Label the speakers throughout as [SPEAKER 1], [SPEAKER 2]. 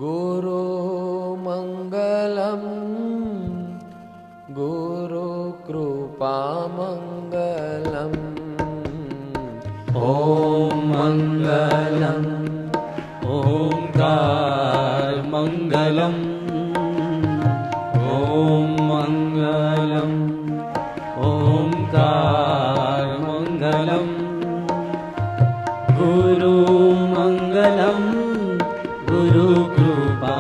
[SPEAKER 1] गुरु मंगलम गुरु कृपा मंगलम
[SPEAKER 2] ओम मंगलम ओंकार मंगलम ओम मंगलम ओंकार मंगलम गुरु मंगलम गुरु कृपा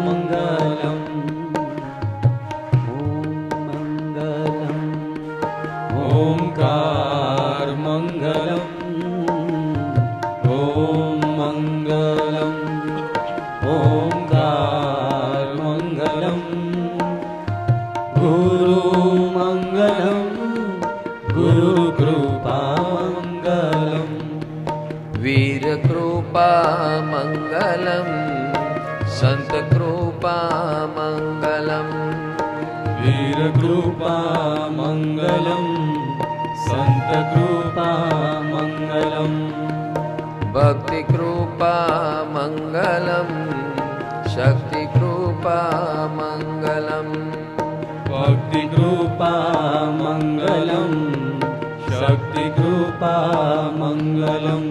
[SPEAKER 2] मंगलम ओम मंगलम ओंकार मंगलम ओम मंगलम ओंकार मंगलम गुरु मंगलम गुरु कृपा मंगलम
[SPEAKER 1] वीर कृपा मंगलम संत कृपा मंगलम
[SPEAKER 2] वीर कृपा मंगलम संत कृपा मंगलम
[SPEAKER 1] भक्ति कृपा मंगलम शक्ति कृपा मंगलम
[SPEAKER 2] भक्ति कृपा मंगलम शक्ति कृपा मंगलम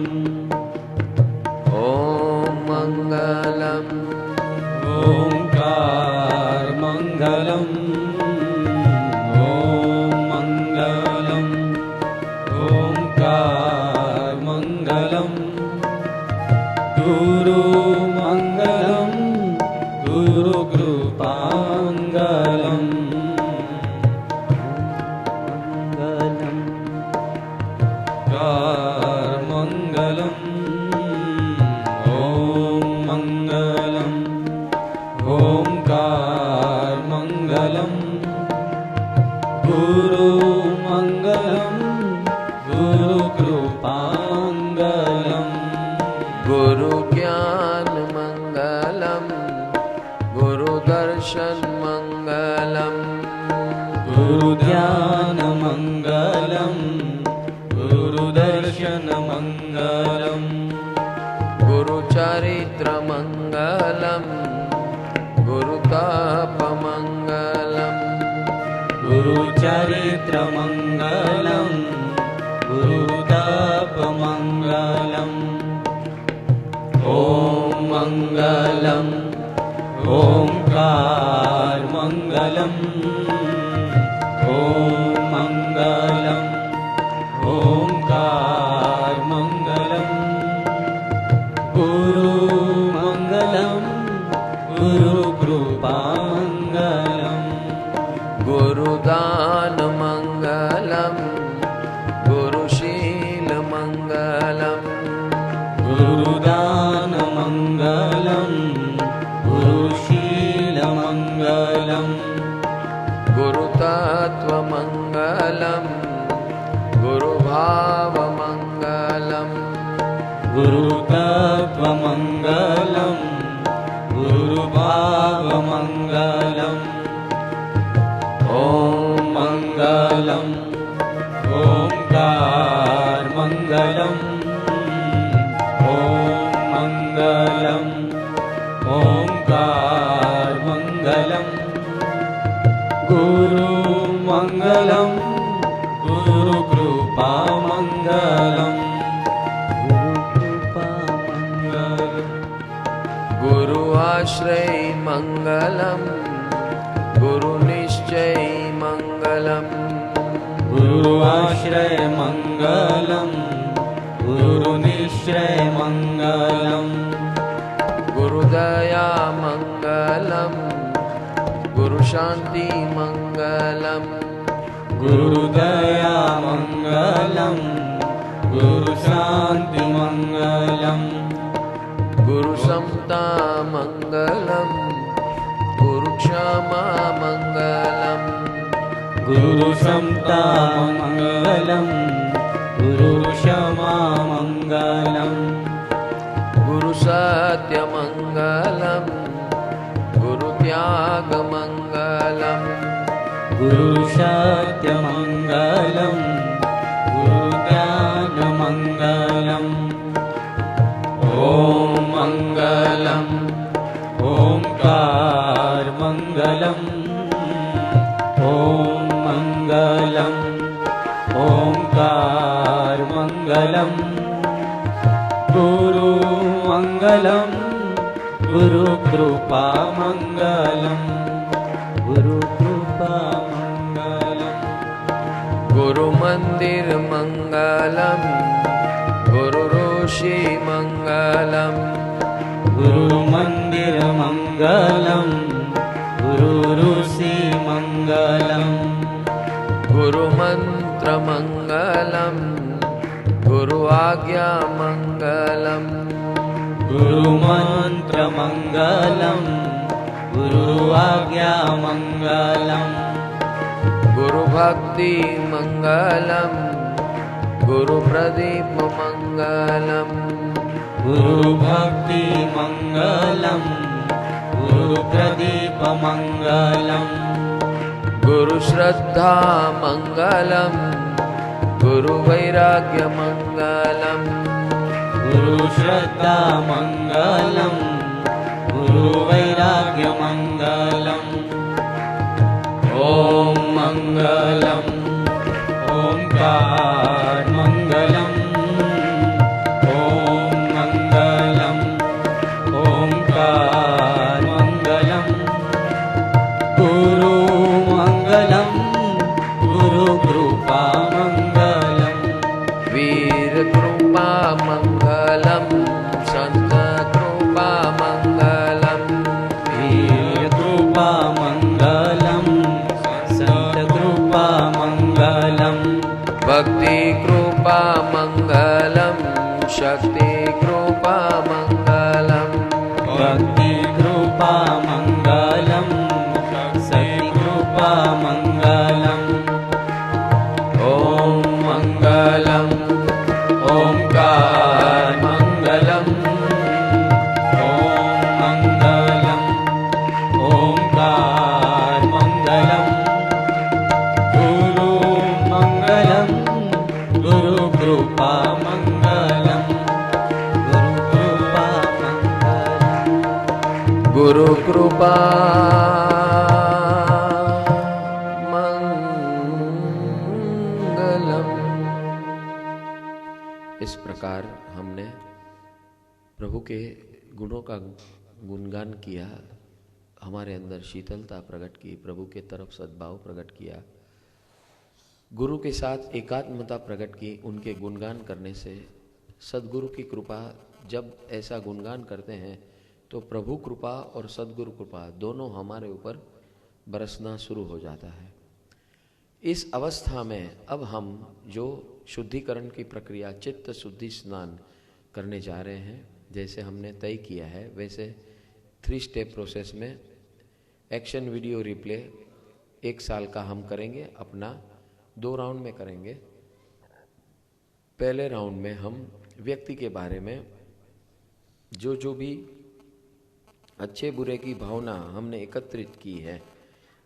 [SPEAKER 1] ओम मंगलम
[SPEAKER 2] ओंकार मंगलम ओम मंगलम ओंकार मंगलम गुरु मंगलम गुरु कृपा मंगलम मंगलम कार मंगलम ओम मंगलम ओंकार मंगलम गुरु मंगलम गुरु कृपा मंगलम
[SPEAKER 1] गुरु ज्ञान मंगलम गुरु दर्शन मंगलम
[SPEAKER 2] गुरु ध्यान मंगलम गुरु दर्शन मंगलम
[SPEAKER 1] गुरु चरित्र मंगलम गुरु तप मंगलम
[SPEAKER 2] गुरु चरित्र मंगलम गुरु तप मंगलम ओम मंगलम ओंकार मंगलम ओम मंगलम ओंकार मंगलम गुरु मंगलम गुरु कृपा मंगलम
[SPEAKER 1] गुरु दान मंगलम गुरु शील मंगलम
[SPEAKER 2] गुरु दान मंगलम गुरु शील मंगलम
[SPEAKER 1] गुरु तत्व मंगलम गुरु भाव मंगलम
[SPEAKER 2] गुरु तत्व मंगलम गुरु भाव मंगलम ओम मंगलम ओंकार मंगलम ओम मंगलम ओंकार मंगलम गुरु मंगलम गुरु कृपा मंगलम गुरु कृपा मंगलम
[SPEAKER 1] गुरु आश्रय मंगलम गुरु निश्चय मंगलम
[SPEAKER 2] गुरु आश्रय मंगलम गुरु निश्चय मंगलम
[SPEAKER 1] गुरु दया मंगलम गुरु शांति मंगलम
[SPEAKER 2] गुरु दया मंगलम गुरु शांति मंगलम
[SPEAKER 1] गुरु समता मंगलम गुरु क्षमा मंगलम
[SPEAKER 2] गुरु समता मंगलम गुरु क्षमा मंगलम
[SPEAKER 1] गुरु सत्य मंगलम गुरु त्याग मंगलम
[SPEAKER 2] गुरु सत्य मंगलम गुरु ज्ञान मंगलम ॐ मङ्गलम् ओंकार मङ्गलम् ॐ मङ्गलम् ओंकार मङ्गलम् गुरु मङ्गलम् गुरु कृपा मङ्गलम् गुरु कृपा मङ्गलम्
[SPEAKER 1] गुरु मंदिर मंगलम गुरु ऋषि मंगलम
[SPEAKER 2] गुरु मंदिर मंगलम गुरु ऋषि मंगलम
[SPEAKER 1] गुरु मंत्र मंगलम गुरु आज्ञा मंगलम
[SPEAKER 2] गुरु मंत्र मंगलम गुरु आज्ञा मंगलम
[SPEAKER 1] गुरु भक्ति मंगलम गुरु प्रदीप मंगलम
[SPEAKER 2] गुरु भक्ति मंगलम गुरु प्रदीप मंगलम
[SPEAKER 1] गुरु श्रद्धा मंगलम गुरु वैराग्य मंगलम
[SPEAKER 2] गुरु श्रद्धा मंगलम गुरु वैराग्य मंगलम ॐ मङ्गलम् ओंकार मङ्गलम् ॐ मङ्गलम् ओंकार मङ्गलम् गुरु मङ्गलम् गुरु कृपा मङ्गलम्
[SPEAKER 1] वीर कृपा मंगलम संत कृपा मंगलम
[SPEAKER 2] वीर कृपा मङ्गलम् कृपा मङ्गलम्
[SPEAKER 1] भक्ति कृपा मंगलम शक्ति कृपा मंगलम
[SPEAKER 2] भक्ति कृपा मङ्गलम् शक्ति कृपा मङ्गलम्
[SPEAKER 1] ॐ मंगलम ओंकार मंगलम
[SPEAKER 2] ॐ मङ्गलम् ओंकार मङ्गलम् गुरु मङ्गलम् गुरु कृपा मङ्गलम् गुरु कृपा
[SPEAKER 1] मंगलम। इस प्रकार हमने प्रभु के गुणों का गुणगान किया, हमारे अंदर शीतलता प्रकट की, प्रभु के तरफ सद्भाव प्रकट किया, गुरु के साथ एकात्मता प्रकट की। उनके गुणगान करने से सद्गुरु की कृपा, जब ऐसा गुणगान करते हैं तो प्रभु कृपा और सद्गुरु कृपा दोनों हमारे ऊपर बरसना शुरू हो जाता है। इस अवस्था में अब हम जो शुद्धिकरण की प्रक्रिया, चित्त शुद्धि स्नान करने जा रहे हैं, जैसे हमने तय किया है वैसे 3 स्टेप प्रोसेस में एक्शन वीडियो रिप्ले 1 साल का हम करेंगे, अपना 2 राउंड में करेंगे। पहले राउंड में हम व्यक्ति के बारे में जो भी अच्छे बुरे की भावना हमने एकत्रित की है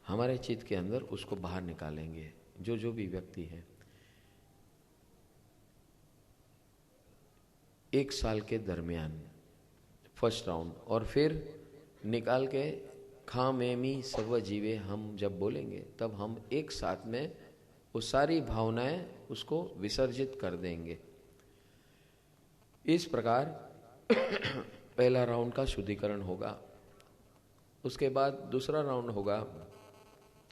[SPEAKER 1] हमारे चित्त के अंदर, उसको बाहर निकालेंगे। जो भी व्यक्ति है 1 साल के दरमियान फर्स्ट राउंड, और फिर निकाल के खामेमी सव जीवे हम जब बोलेंगे तब हम एक साथ में वो सारी भावनाएं उसको विसर्जित कर देंगे। इस प्रकार पहला राउंड का शुद्धिकरण होगा। उसके बाद दूसरा राउंड होगा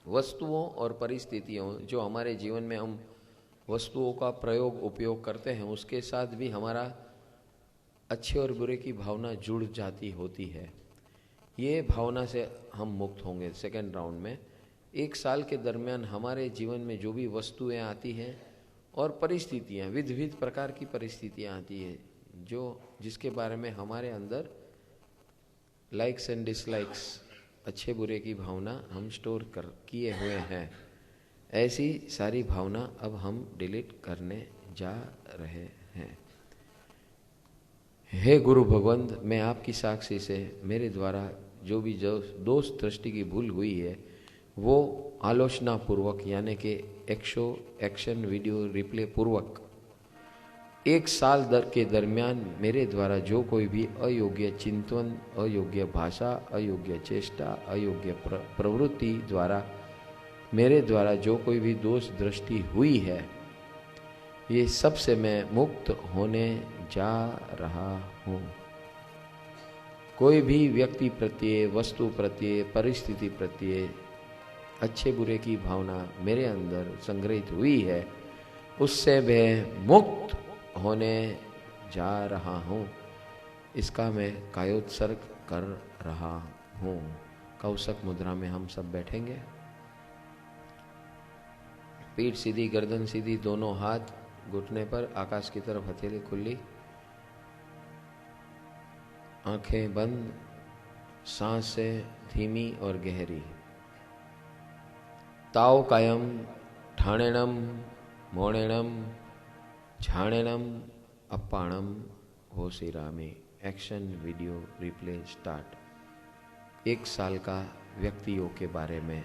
[SPEAKER 1] वस्तुओं और परिस्थितियों, जो हमारे जीवन में हम वस्तुओं का प्रयोग उपयोग करते हैं उसके साथ भी हमारा अच्छे और बुरे की भावना जुड़ जाती होती है। ये भावना से हम मुक्त होंगे। सेकेंड राउंड में 1 साल के दरमियान हमारे जीवन में जो भी वस्तुएं आती हैं और परिस्थितियां, विविध प्रकार की परिस्थितियां आती है, जिसके बारे में हमारे अंदर लाइक्स एंड डिसलाइक्स, अच्छे बुरे की भावना हम स्टोर किए हुए हैं, ऐसी सारी भावना अब हम डिलीट करने जा रहे हैं। हे गुरु भगवंत, मैं आपकी साक्षी से मेरे द्वारा जो भी दोष दृष्टि की भूल हुई है वो आलोचना पूर्वक, यानी कि एक्शन वीडियो रिप्ले पूर्वक एक साल के दरमियान मेरे द्वारा जो कोई भी अयोग्य चिंतन, अयोग्य भाषा, अयोग्य चेष्टा, अयोग्य प्रवृत्ति द्वारा मेरे द्वारा जो कोई भी दोष दृष्टि हुई है, ये सब से मैं मुक्त होने जा रहा हूँ। कोई भी व्यक्ति प्रत्यय, वस्तु प्रत्यय, परिस्थिति प्रत्यय अच्छे बुरे की भावना मेरे अंदर संग्रहित हुई है, उससे मैं मुक्त होने जा रहा हूँ। इसका मैं कायोत्सर्ग कर रहा हूँ। कौशक मुद्रा में हम सब बैठेंगे। पीठ सीधी, गर्दन सीधी, दोनों हाथ घुटने पर, आकाश की तरफ हथेली खुली, आंखें बंद, सांसें धीमी और गहरी। ताव कायम, ठाणेणम, मोणेणम, झाणेणम, अप्पाणम, होशिरामी। Action video replay start. 1 साल का व्यक्तियों के बारे में।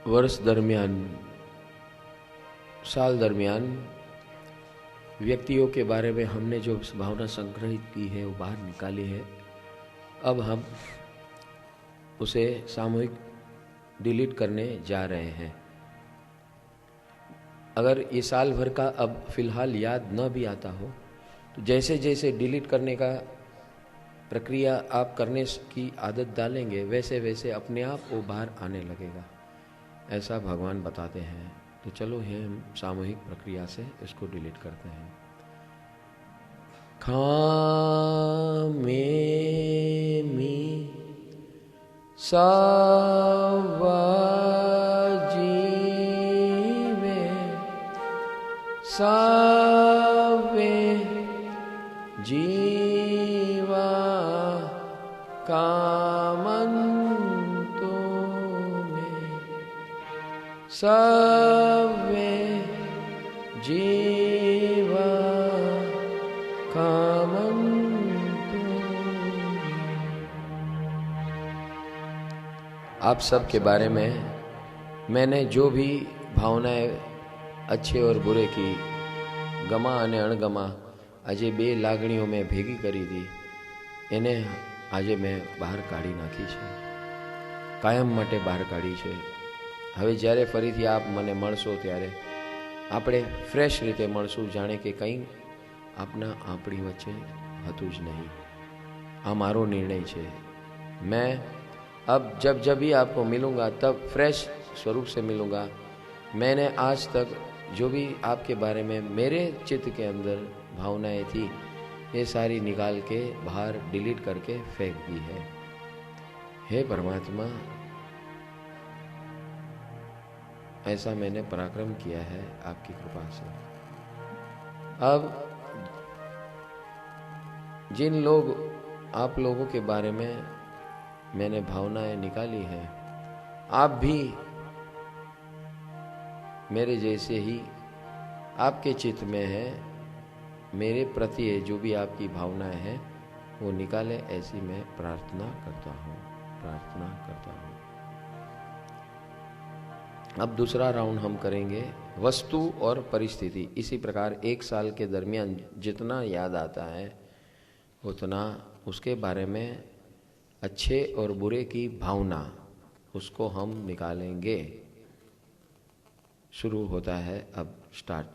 [SPEAKER 1] वर्ष दरमियान, साल दरमियान व्यक्तियों के बारे में हमने जो भावना संग्रहित की है वो बाहर निकाली है। अब हम उसे सामूहिक डिलीट करने जा रहे हैं। अगर ये साल भर का अब फिलहाल याद न भी आता हो तो जैसे जैसे डिलीट करने का प्रक्रिया आप करने की आदत डालेंगे वैसे वैसे अपने आप वो बाहर आने लगेगा, ऐसा भगवान बताते हैं। तो चलो हम सामूहिक प्रक्रिया से इसको डिलीट करते हैं। खा में मी सावा जीवे सावे जीवा कामंतो में सावे जीवा कामंतो। आप सब के बारे में मैंने जो भी भावनाएं अच्छे और बुरे की, गमा અને અણગમા આજે બે લાગણીઓ મેં ભેગી કરી દી, એને આજે મેં બહાર કાઢી નાખી છે, કાયમ માટે બહાર કાઢી છે। હવે જ્યારે ફરીથી આપ મને મળશો ત્યારે આપણે ફ્રેશ રીતે મળશું, જાણે કે કંઈ આપના આપણી વચ્ચે હતું જ નહીં। આ મારો નિર્ણય છે। मैं अब जब भी आपको मिलूंगा तब फ्रेश स्वरूप से मिलूंगा। मैंने आज तक जो भी आपके बारे में मेरे चित्त के अंदर भावनाएं थी ये सारी निकाल के बाहर डिलीट करके फेंक दी है। हे परमात्मा, ऐसा मैंने पराक्रम किया है आपकी कृपा से। अब जिन लोग आप लोगों के बारे में मैंने भावनाएं निकाली हैं, आप भी मेरे जैसे ही आपके चित्त में है, मेरे प्रति जो भी आपकी भावनाएं हैं वो निकाले, ऐसी मैं प्रार्थना करता हूँ। अब दूसरा राउंड हम करेंगे वस्तु और परिस्थिति। इसी प्रकार एक साल के दरमियान जितना याद आता है उतना उसके बारे में अच्छे और बुरे की भावना उसको हम निकालेंगे। शुरू होता है अब, स्टार्ट।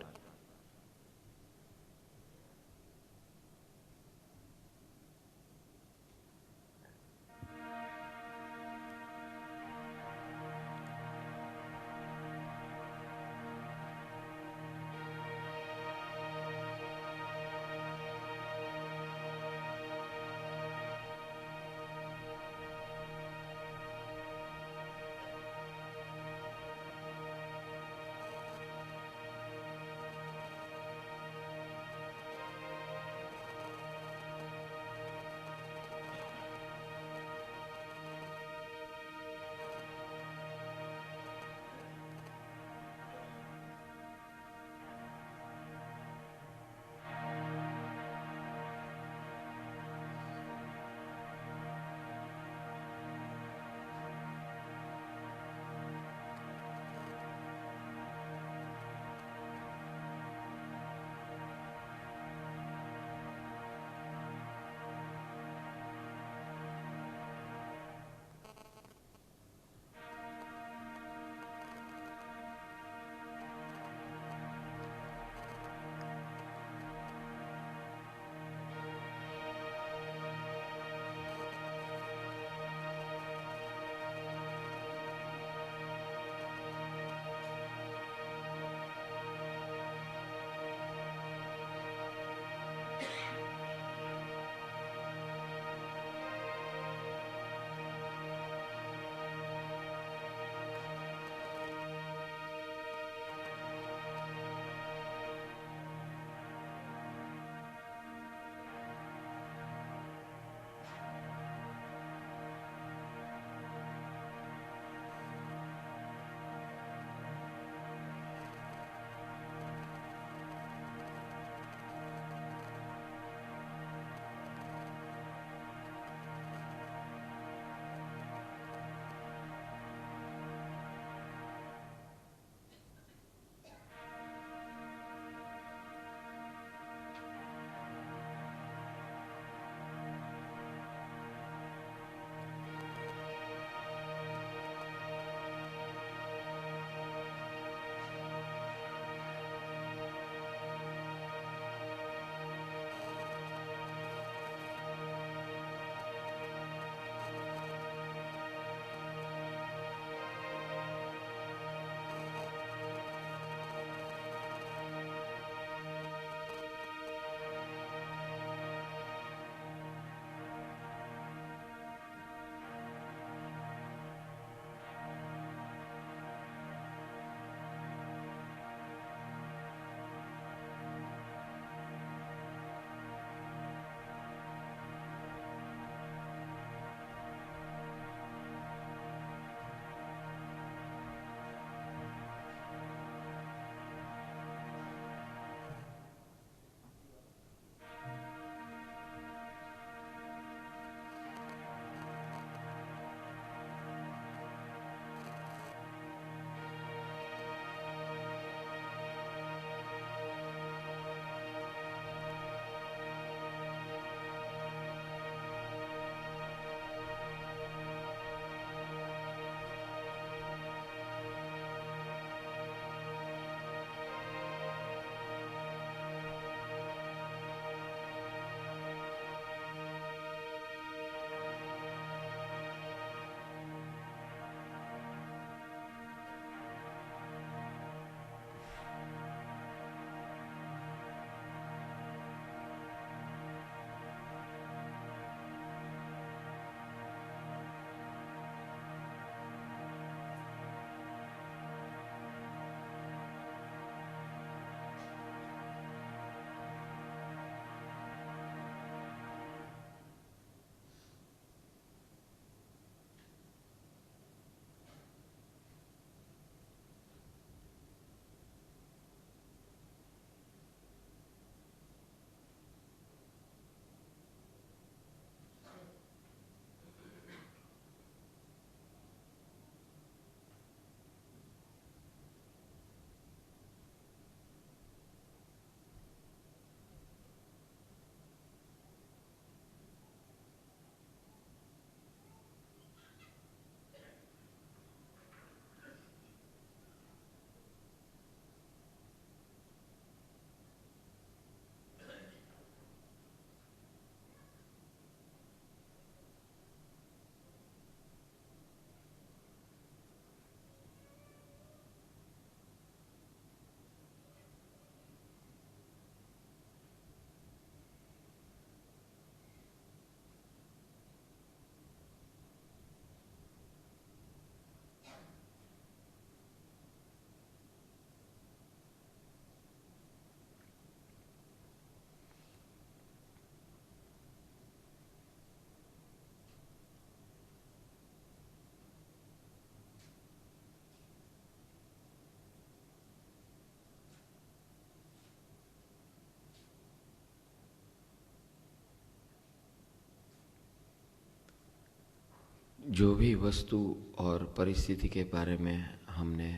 [SPEAKER 1] जो भी वस्तु और परिस्थिति के बारे में हमने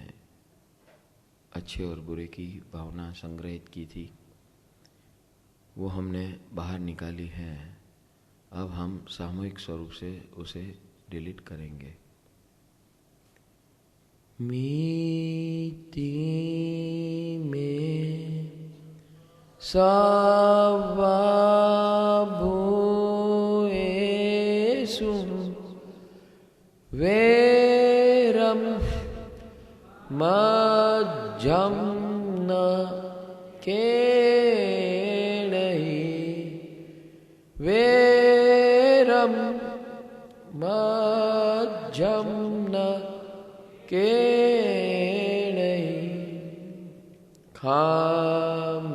[SPEAKER 1] अच्छे और बुरे की भावना संग्रहित की थी, वो हमने बाहर निकाली है। अब हम सामूहिक स्वरूप से उसे डिलीट करेंगे। मीति में सवाभूयेषु वैरं मज्जं न केणहि वैरं मज्जं न केणहि खामेमि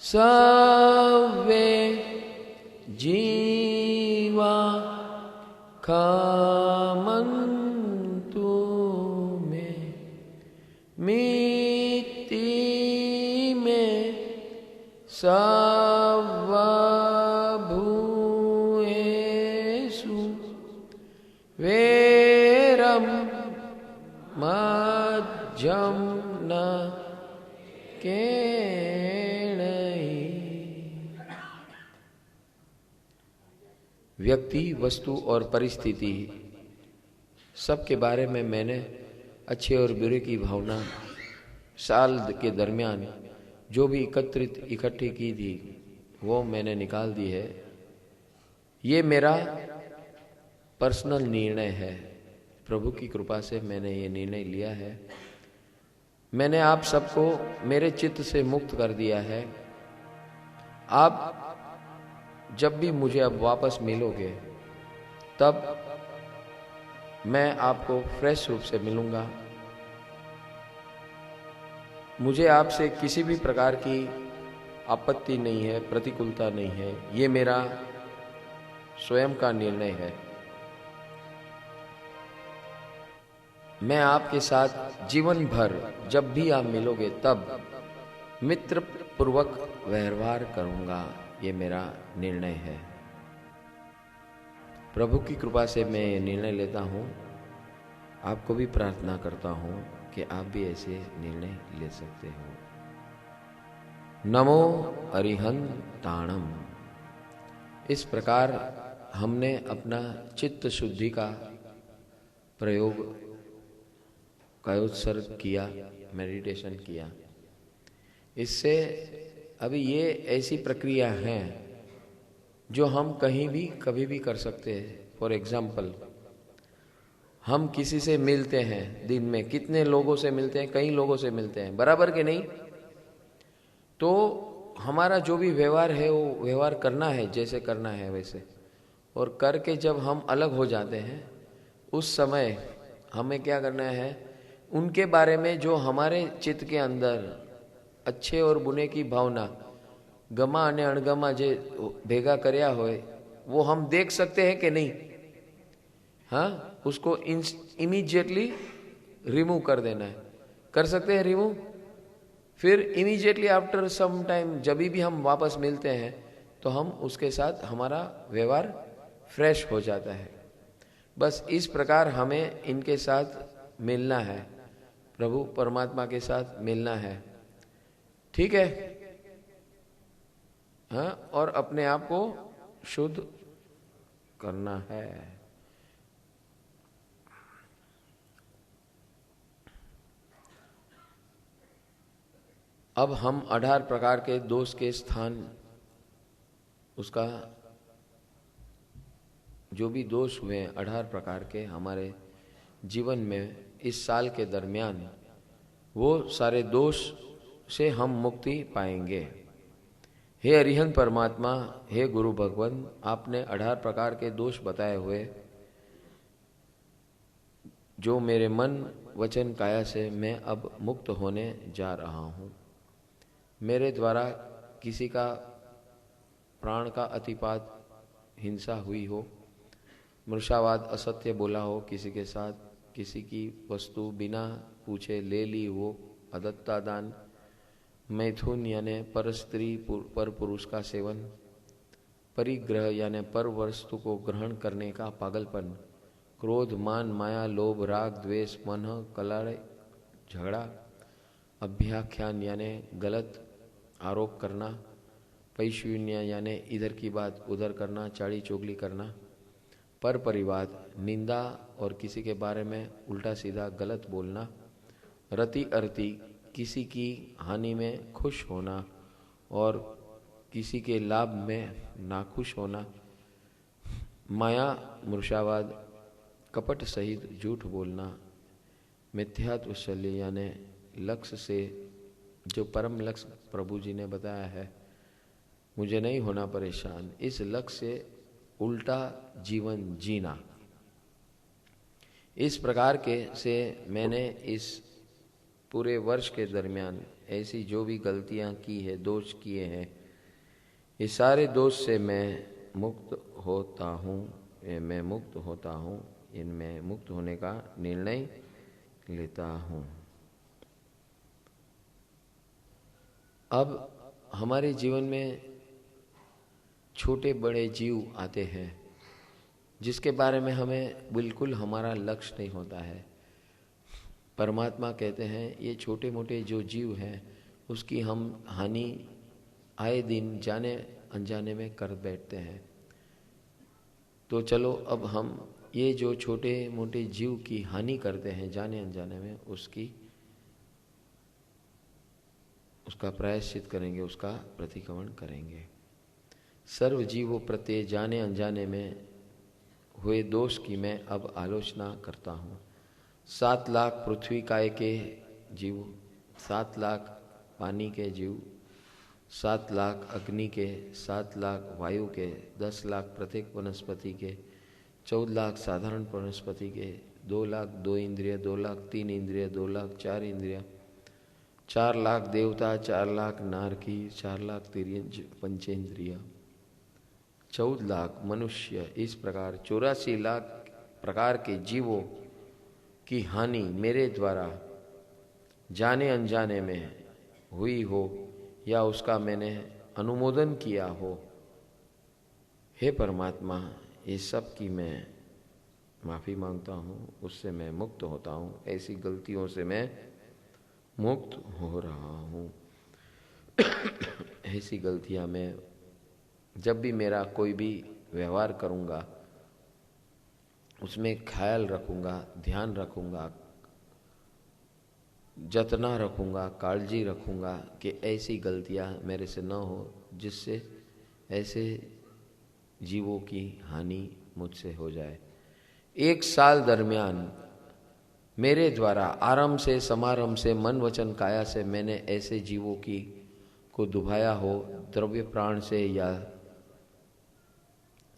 [SPEAKER 1] सर्वे जीवा खामन्तु मे मीति में सवाभूयेषु वैरं मज्जं न केणहि। व्यक्ति, वस्तु और परिस्थिति सबके बारे में मैंने अच्छे और बुरे की भावना साल के दरमियान जो भी इकट्ठी की थी वो मैंने निकाल दी है। ये मेरा पर्सनल निर्णय है। प्रभु की कृपा से मैंने ये निर्णय लिया है। मैंने आप सबको मेरे चित्त से मुक्त कर दिया है। आप जब भी मुझे अब वापस मिलोगे तब मैं आपको फ्रेश रूप से मिलूंगा। मुझे आपसे किसी भी प्रकार की आपत्ति नहीं है, प्रतिकूलता नहीं है। ये मेरा स्वयं का निर्णय है। मैं आपके साथ जीवन भर जब भी आप मिलोगे तब मित्र पूर्वक व्यवहार करूंगा। ये मेरा निर्णय है। प्रभु की कृपा से मैं ये निर्णय लेता हूँ। आपको भी प्रार्थना करता हूँ कि आप भी ऐसे निर्णय ले सकते हो। नमो अरिहंताणम। इस प्रकार हमने अपना चित्त शुद्धि का प्रयोग कायोत्सर्ग किया, मेडिटेशन किया। इससे अभी ये ऐसी प्रक्रिया है जो हम कहीं भी कभी भी कर सकते हैं। फॉर एग्जाम्पल, हम किसी से मिलते हैं, दिन में कितने लोगों से मिलते हैं? कई लोगों से मिलते हैं, बराबर के नहीं? तो हमारा जो भी व्यवहार है वो व्यवहार करना है जैसे करना है वैसे, और करके जब हम अलग हो जाते हैं उस समय हमें क्या करना है? उनके बारे में जो हमारे चित्त के अंदर अच्छे और बुरे की भावना गमा અને अणगमा जे भेगा કર્યા હોય वो हम देख सकते हैं कि नहीं? हाँ, उसको इमीडिएटली रिमूव कर देना है। कर सकते हैं रिमूव। फिर इमीडिएटली आफ्टर सम टाइम जब भी हम वापस मिलते हैं तो हम उसके साथ हमारा व्यवहार फ्रेश हो जाता है। बस इस प्रकार हमें इनके साथ मिलना है, प्रभु परमात्मा के साथ मिलना है। ठीक है? हाँ, और अपने आप को शुद्ध करना है। अब हम 18 प्रकार के दोष के स्थान, उसका जो भी दोष हुए 18 प्रकार के हमारे जीवन में इस साल के दरमियान, वो सारे दोष से हम मुक्ति पाएंगे। हे अरिहंत परमात्मा, हे गुरु भगवान, आपने 18 प्रकार के दोष बताए हुए जो मेरे मन वचन काया से मैं अब मुक्त होने जा रहा हूँ। मेरे द्वारा किसी का प्राण का अतिपात, हिंसा हुई हो, मृषावाद, असत्य बोला हो किसी के साथ, किसी की वस्तु बिना पूछे ले ली हो, अदत्ता दान, मैथुन यानी पर स्त्री पर पुरुष का सेवन, परिग्रह यानी पर वस्तु को ग्रहण करने का पागलपन, क्रोध, मान, माया, लोभ, राग, द्वेष, मन, कलह, झगड़ा, अभ्याख्यान यानी गलत आरोप करना, पैशून्य यानी इधर की बात उधर करना, चाड़ी चोगली करना, पर परिवाद, निंदा और किसी के बारे में उल्टा सीधा गलत बोलना, रति अरति, किसी की हानि में खुश होना और किसी के लाभ में नाखुश होना, माया, मूर्छावाद, कपट सहित झूठ बोलना, मिथ्यात्वशल्य यानी लक्ष्य से, जो परम लक्ष्य प्रभु जी ने बताया है, मुझे नहीं होना परेशान, इस लक्ष्य से उल्टा जीवन जीना। इस प्रकार के से मैंने इस पूरे वर्ष के दरमियान ऐसी जो भी गलतियां की है, दोष किए हैं, ये सारे दोष से मैं मुक्त होता हूँ, इनमें मुक्त होने का निर्णय लेता हूँ। अब हमारे जीवन में छोटे बड़े जीव आते हैं जिसके बारे में हमें बिल्कुल हमारा लक्ष्य नहीं होता है। परमात्मा कहते हैं ये छोटे मोटे जो जीव हैं उसकी हम हानि आए दिन जाने अनजाने में कर बैठते हैं। तो चलो अब हम ये जो छोटे मोटे जीव की हानि करते हैं जाने अनजाने में, उसका प्रायश्चित करेंगे, उसका प्रतिक्रमण करेंगे। सर्व जीवों प्रत्यय जाने अनजाने में हुए दोष की मैं अब आलोचना करता हूँ। 7 लाख पृथ्वी काय के जीव, 7 लाख पानी के जीव, 7 लाख अग्नि के, 7 लाख वायु के, 10 लाख प्रत्येक वनस्पति के, 14 लाख साधारण वनस्पति के, 2 लाख 2 इंद्रिय, 2 लाख 3 इंद्रिय, 2 लाख 4 इंद्रिय, 4 लाख देवता, 4 लाख नारकी, 4 लाख तिर्यंज पंचेंद्रिय, 14 लाख मनुष्य, इस प्रकार 84 लाख प्रकार के जीवों की हानि मेरे द्वारा जाने अनजाने में हुई हो या उसका मैंने अनुमोदन किया हो, हे परमात्मा ये सब की मैं माफ़ी मांगता हूँ, उससे मैं मुक्त होता हूँ, ऐसी गलतियों से मैं मुक्त हो रहा हूँ। ऐसी गलतियाँ मैं जब भी मेरा कोई भी व्यवहार करूँगा उसमें ख्याल रखूँगा, ध्यान रखूँगा, जतना रखूँगा, काळजी रखूँगा कि ऐसी गलतियाँ मेरे से न हो जिससे ऐसे जीवों की हानि मुझसे हो जाए। 1 साल दरमियान मेरे द्वारा आरंभ से समारंभ से मन वचन काया से मैंने ऐसे जीवों को दुभाया हो, द्रव्य प्राण से या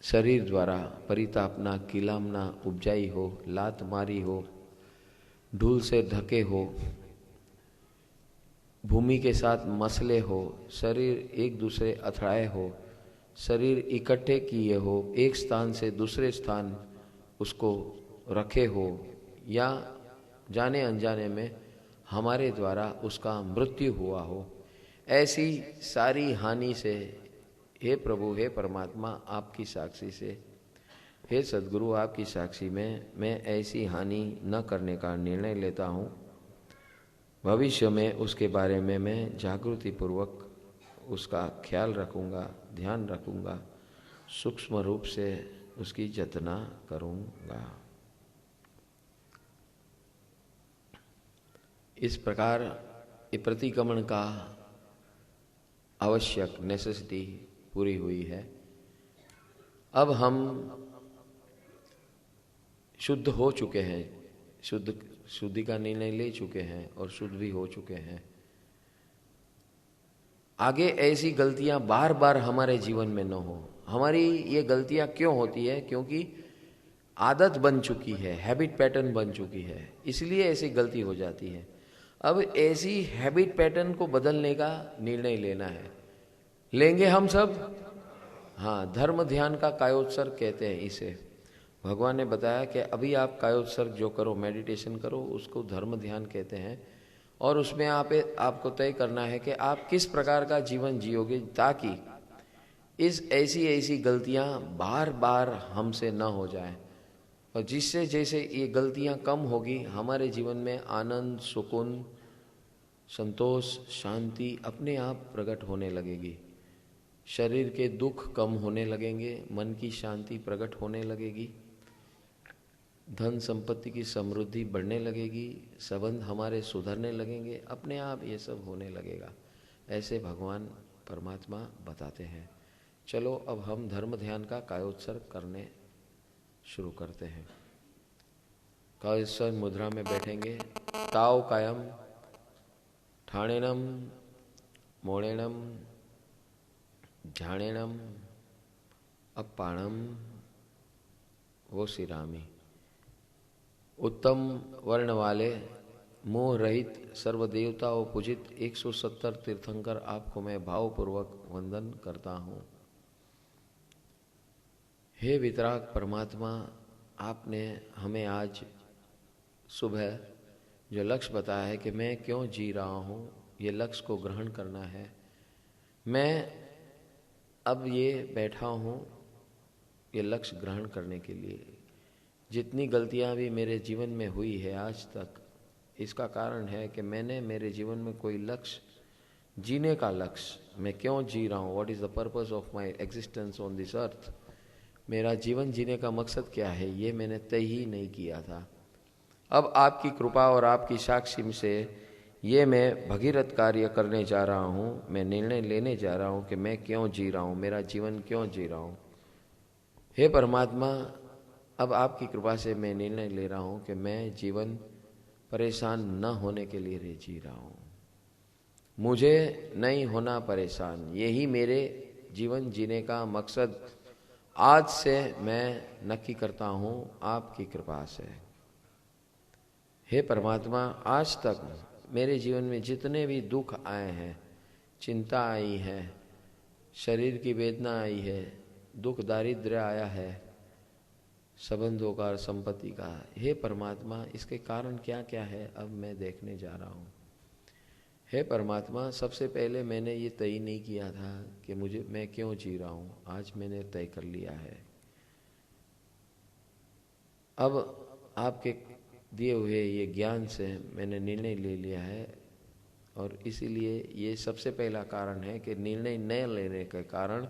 [SPEAKER 1] शरीर द्वारा परितापना, किलामना उपजाई हो, लात मारी हो, धूल से ढके हो, भूमि के साथ मसले हो, शरीर एक दूसरे अथड़ाए हो, शरीर इकट्ठे किए हो, एक स्थान से दूसरे स्थान उसको रखे हो या जाने अनजाने में हमारे द्वारा उसका मृत्यु हुआ हो, ऐसी सारी हानि से हे प्रभु, हे परमात्मा आपकी साक्षी से, हे सद्गुरु आपकी साक्षी में मैं ऐसी हानि न करने का निर्णय लेता हूँ। भविष्य में उसके बारे में मैं जागृति पूर्वक उसका ख्याल रखूँगा, ध्यान रखूँगा, सूक्ष्म रूप से उसकी जतना करूँगा। इस प्रकार ये प्रतिक्रमण का आवश्यक नेसेसिटी पूरी हुई है। अब हम शुद्ध हो चुके हैं, शुद्धि का निर्णय ले चुके हैं और शुद्ध भी हो चुके हैं। आगे ऐसी गलतियां बार बार हमारे जीवन में न हो। हमारी ये गलतियां क्यों होती है? क्योंकि आदत बन चुकी है, हैबिट पैटर्न बन चुकी है, इसलिए ऐसी गलती हो जाती है। अब ऐसी हैबिट पैटर्न को बदलने का निर्णय लेना है। लेंगे हम सब? हाँ, धर्म ध्यान का कायोत्सर्ग कहते हैं इसे। भगवान ने बताया कि अभी आप कायोत्सर्ग जो करो, मेडिटेशन करो, उसको धर्म ध्यान कहते हैं। और उसमें आपको तय करना है कि आप किस प्रकार का जीवन जियोगे, ताकि इस ऐसी गलतियां बार बार हमसे न हो जाए, और जिससे जैसे ये गलतियां कम होगी हमारे जीवन में आनंद, सुकून, संतोष, शांति अपने आप प्रकट होने लगेगी। शरीर के दुख कम होने लगेंगे, मन की शांति प्रकट होने लगेगी, धन संपत्ति की समृद्धि बढ़ने लगेगी, संबंध हमारे सुधरने लगेंगे, अपने आप ये सब होने लगेगा। ऐसे भगवान परमात्मा बताते हैं। चलो अब हम धर्म ध्यान का कायोत्सर्ग करने शुरू करते हैं। कायोत्सर्ग मुद्रा में बैठेंगे। ताव कायम ठाणेनम मोणेनम झाणेनम अपाणम वो सिरामी। उत्तम वर्ण वाले मोह रहित सर्वदेवताओं पूजित 170 तीर्थंकर आपको मैं भावपूर्वक वंदन करता हूँ। हे वितराग परमात्मा, आपने हमें आज सुबह जो लक्ष्य बताया है कि मैं क्यों जी रहा हूँ, ये लक्ष्य को ग्रहण करना है। मैं अब ये बैठा हूँ ये लक्ष्य ग्रहण करने के लिए। जितनी गलतियाँ भी मेरे जीवन में हुई है आज तक, इसका कारण है कि मैंने मेरे जीवन में कोई लक्ष्य, जीने का लक्ष्य, मैं क्यों जी रहा हूँ, what is the purpose of my existence on this earth, मेरा जीवन जीने का मकसद क्या है, ये मैंने तय ही नहीं किया था। अब आपकी कृपा और आपकी साक्षी से ये मैं भगीरथ कार्य करने जा रहा हूँ। मैं निर्णय लेने जा रहा हूँ कि मैं क्यों जी रहा हूँ, मेरा जीवन क्यों जी रहा हूँ। हे परमात्मा, अब आपकी कृपा से मैं निर्णय ले रहा हूँ कि मैं जीवन परेशान न होने के लिए जी रहा हूँ। मुझे नहीं होना परेशान, यही मेरे जीवन जीने का मकसद आज से मैं नक्की करता हूँ आपकी कृपा से। हे परमात्मा, आज तक मेरे जीवन में जितने भी दुख आए हैं, चिंता आई है, शरीर की वेदना आई है, दुख दारिद्र्य आया है, संबंधों का और संपत्ति का, हे परमात्मा इसके कारण क्या क्या है अब मैं देखने जा रहा हूँ। हे परमात्मा, सबसे पहले मैंने ये तय नहीं किया था कि मैं क्यों जी रहा हूँ, आज मैंने तय कर लिया है। अब आपके दिए हुए ये ज्ञान से मैंने निर्णय ले लिया है, और इसीलिए ये सबसे पहला कारण है कि निर्णय न लेने के कारण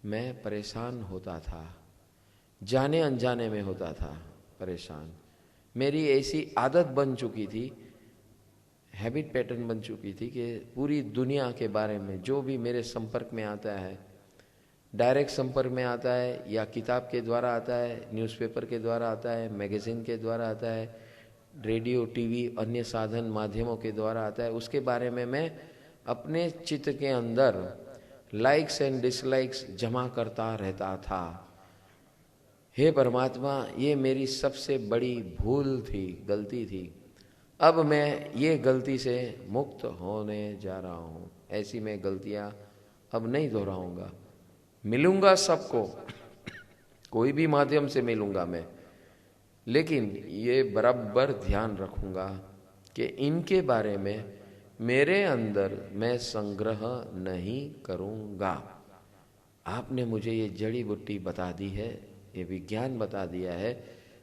[SPEAKER 1] मैं परेशान होता था, जाने अनजाने में होता था परेशान। मेरी ऐसी आदत बन चुकी थी, हैबिट पैटर्न बन चुकी थी कि पूरी दुनिया के बारे में जो भी मेरे संपर्क में आता है, डायरेक्ट संपर्क में आता है या किताब के द्वारा आता है, न्यूज़पेपर के द्वारा आता है, मैगज़ीन के द्वारा आता है, रेडियो, टीवी, अन्य साधन माध्यमों के द्वारा आता है, उसके बारे में मैं अपने चित्त के अंदर लाइक्स एंड डिसलाइक्स जमा करता रहता था। हे परमात्मा, ये मेरी सबसे बड़ी भूल थी, गलती थी। अब मैं ये गलती से मुक्त होने जा रहा हूँ। ऐसी मैं गलतियाँ अब नहीं दोहराऊंगा। मिलूंगा सबको, कोई भी माध्यम से मिलूंगा मैं, लेकिन ये बराबर ध्यान रखूंगा कि इनके बारे में मेरे अंदर मैं संग्रह नहीं करूंगा। आपने मुझे ये जड़ी बूटी बता दी है, ये विज्ञान बता दिया है,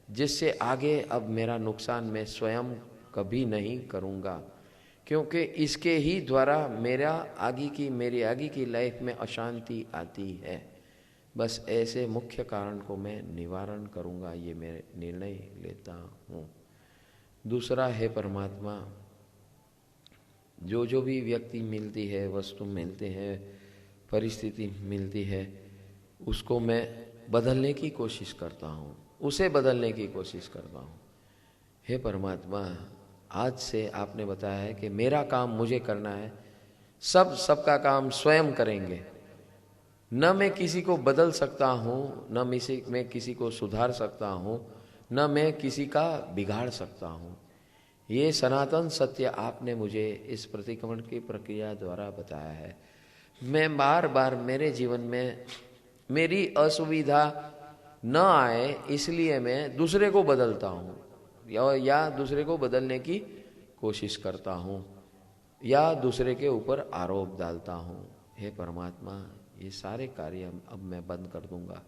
[SPEAKER 1] जिससे आगे अब मेरा नुकसान मैं स्वयं कभी नहीं करूंगा, क्योंकि इसके ही द्वारा मेरी आगे की लाइफ में अशांति आती है। बस ऐसे मुख्य कारण को मैं निवारण करूंगा, ये मैं निर्णय लेता हूँ। दूसरा है परमात्मा, जो भी व्यक्ति मिलती है, वस्तु मिलते हैं, परिस्थिति मिलती है, उसको मैं बदलने की कोशिश करता हूँ, उसे बदलने की कोशिश करता हूँ। हे परमात्मा, आज से आपने बताया है कि मेरा काम मुझे करना है, सबका काम स्वयं करेंगे। न मैं किसी को बदल सकता हूँ, न मैं किसी को सुधार सकता हूँ, न मैं किसी का बिगाड़ सकता हूँ। ये सनातन सत्य आपने मुझे इस प्रतिक्रमण की प्रक्रिया द्वारा बताया है। मैं बार बार मेरे जीवन में मेरी असुविधा न आए, इसलिए मैं दूसरे को बदलता हूँ या दूसरे को बदलने की कोशिश करता हूँ या दूसरे के ऊपर आरोप डालता हूँ। हे परमात्मा, ये सारे कार्य अब मैं बंद कर दूंगा,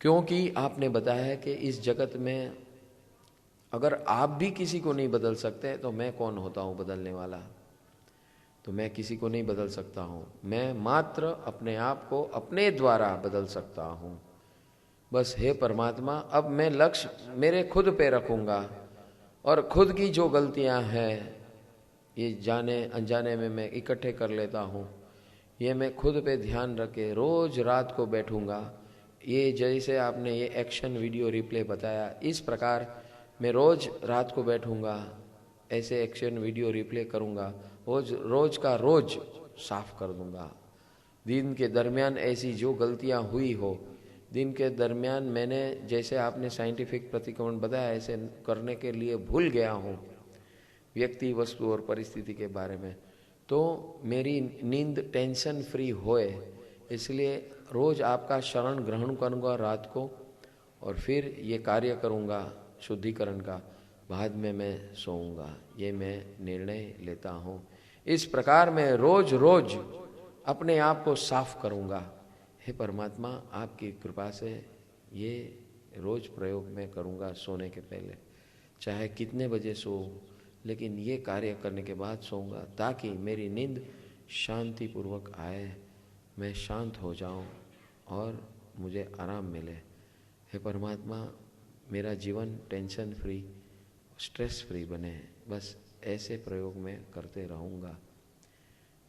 [SPEAKER 1] क्योंकि आपने बताया है कि इस जगत में अगर आप भी किसी को नहीं बदल सकते तो मैं कौन होता हूँ बदलने वाला। तो मैं किसी को नहीं बदल सकता हूँ, मैं मात्र अपने आप को अपने द्वारा बदल सकता हूँ। बस हे परमात्मा, अब मैं लक्ष्य मेरे खुद पे रखूँगा और खुद की जो गलतियाँ हैं ये जाने अनजाने में मैं इकट्ठे कर लेता हूँ, ये मैं खुद पे ध्यान रखे रोज़ रात को बैठूँगा। ये जैसे आपने ये एक्शन वीडियो रिप्ले बताया, इस प्रकार मैं रोज़ रात को बैठूँगा, ऐसे एक्शन वीडियो रिप्ले करूँगा, रोज़ का रोज़ साफ कर दूँगा। दिन के दरमियान ऐसी जो गलतियाँ हुई हो, दिन के दरमियान मैंने जैसे आपने साइंटिफिक प्रतिक्रमण बताया ऐसे करने के लिए भूल गया हूँ व्यक्ति, वस्तु और परिस्थिति के बारे में, तो मेरी नींद टेंशन फ्री होए, इसलिए रोज़ आपका शरण ग्रहण करूँगा रात को और फिर ये कार्य करूँगा शुद्धिकरण का, बाद में मैं सोऊंगा। ये मैं निर्णय लेता हूँ। इस प्रकार मैं रोज़ रोज़ अपने आप को साफ करूँगा। हे परमात्मा, आपकी कृपा से ये रोज़ प्रयोग मैं करूँगा सोने के पहले, चाहे कितने बजे सो, लेकिन ये कार्य करने के बाद सोऊंगा ताकि मेरी नींद शांतिपूर्वक आए, मैं शांत हो जाऊं और मुझे आराम मिले। हे परमात्मा, मेरा जीवन टेंशन फ्री, स्ट्रेस फ्री बने, बस ऐसे प्रयोग मैं करते रहूँगा।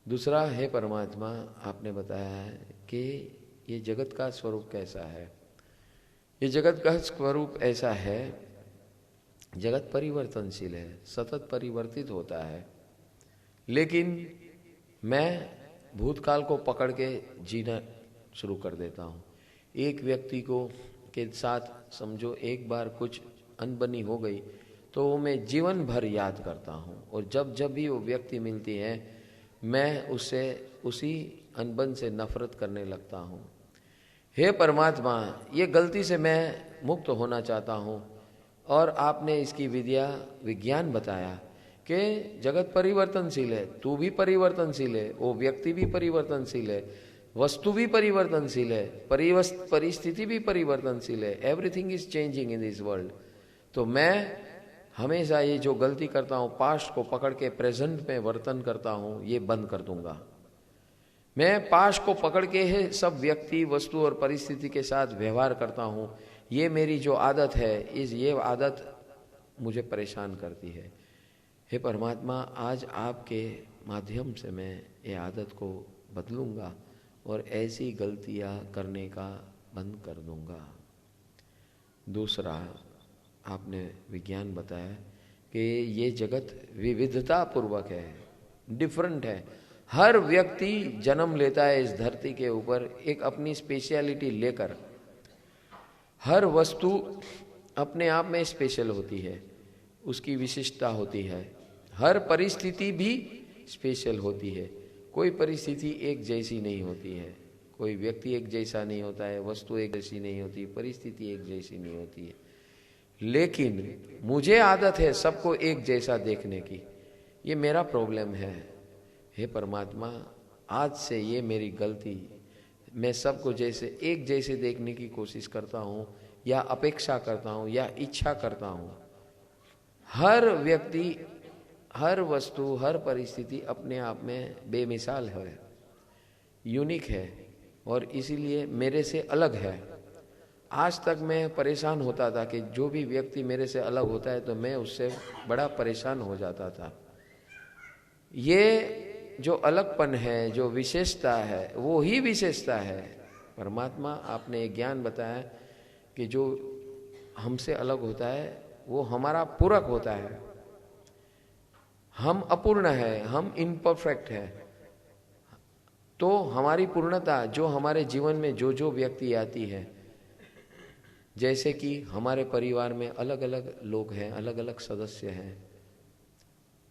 [SPEAKER 1] दूसरा, हे परमात्मा, आपने बताया है कि ये जगत का स्वरूप कैसा है। ये जगत का स्वरूप ऐसा है, जगत परिवर्तनशील है, सतत परिवर्तित होता है, लेकिन मैं भूतकाल को पकड़ के जीना शुरू कर देता हूँ। एक व्यक्ति को के साथ समझो एक बार कुछ अनबनी हो गई तो वो मैं जीवन भर याद करता हूँ, और जब जब भी वो व्यक्ति मिलती है मैं उससे उसी अनबन से नफरत करने लगता हूँ। हे परमात्मा, ये गलती से मैं मुक्त होना चाहता हूँ, और आपने इसकी विज्ञान बताया कि जगत परिवर्तनशील है, तू भी परिवर्तनशील है, वो व्यक्ति भी परिवर्तनशील है, वस्तु भी परिवर्तनशील है, परिस्थिति भी परिवर्तनशील है, everything is changing in this world. तो मैं हमेशा ये जो गलती करता हूँ, पास्ट को पकड़ के प्रेजेंट में वर्तन करता हूँ, ये बंद कर दूंगा। मैं पास्ट को पकड़ के है सब व्यक्ति, वस्तु और परिस्थिति के साथ व्यवहार करता हूँ, ये मेरी जो आदत है, ये आदत मुझे परेशान करती है। हे परमात्मा, आज आपके माध्यम से मैं ये आदत को बदलूंगा और ऐसी गलतियां करने का बंद कर दूंगा। दूसरा, आपने विज्ञान बताया कि ये जगत विविधता पूर्वक है, डिफरेंट है। हर व्यक्ति जन्म लेता है इस धरती के ऊपर एक अपनी स्पेशलिटी लेकर। हर वस्तु अपने आप में स्पेशल होती है, उसकी विशिष्टता होती है। हर परिस्थिति भी स्पेशल होती है, कोई परिस्थिति एक जैसी नहीं होती है, कोई व्यक्ति एक जैसा नहीं होता है, वस्तु एक जैसी नहीं होती, परिस्थिति एक जैसी नहीं होती है। लेकिन मुझे आदत है सबको एक जैसा देखने की, ये मेरा प्रॉब्लम है। हे परमात्मा, आज से ये मेरी गलती, मैं सबको जैसे एक जैसे देखने की कोशिश करता हूँ या अपेक्षा करता हूँ या इच्छा करता हूँ। हर व्यक्ति, हर वस्तु, हर परिस्थिति अपने आप में बेमिसाल है, यूनिक है, और इसीलिए मेरे से अलग है। आज तक मैं परेशान होता था कि जो भी व्यक्ति मेरे से अलग होता है तो मैं उससे बड़ा परेशान हो जाता था। ये जो अलगपन है, जो विशेषता है, वो ही विशेषता है। परमात्मा, आपने ज्ञान बताया कि जो हमसे अलग होता है वो हमारा पूरक होता है। हम अपूर्ण है, हम इम्परफेक्ट है, तो हमारी पूर्णता जो हमारे जीवन में जो जो व्यक्ति आती है, जैसे कि हमारे परिवार में अलग अलग लोग हैं, अलग अलग सदस्य हैं,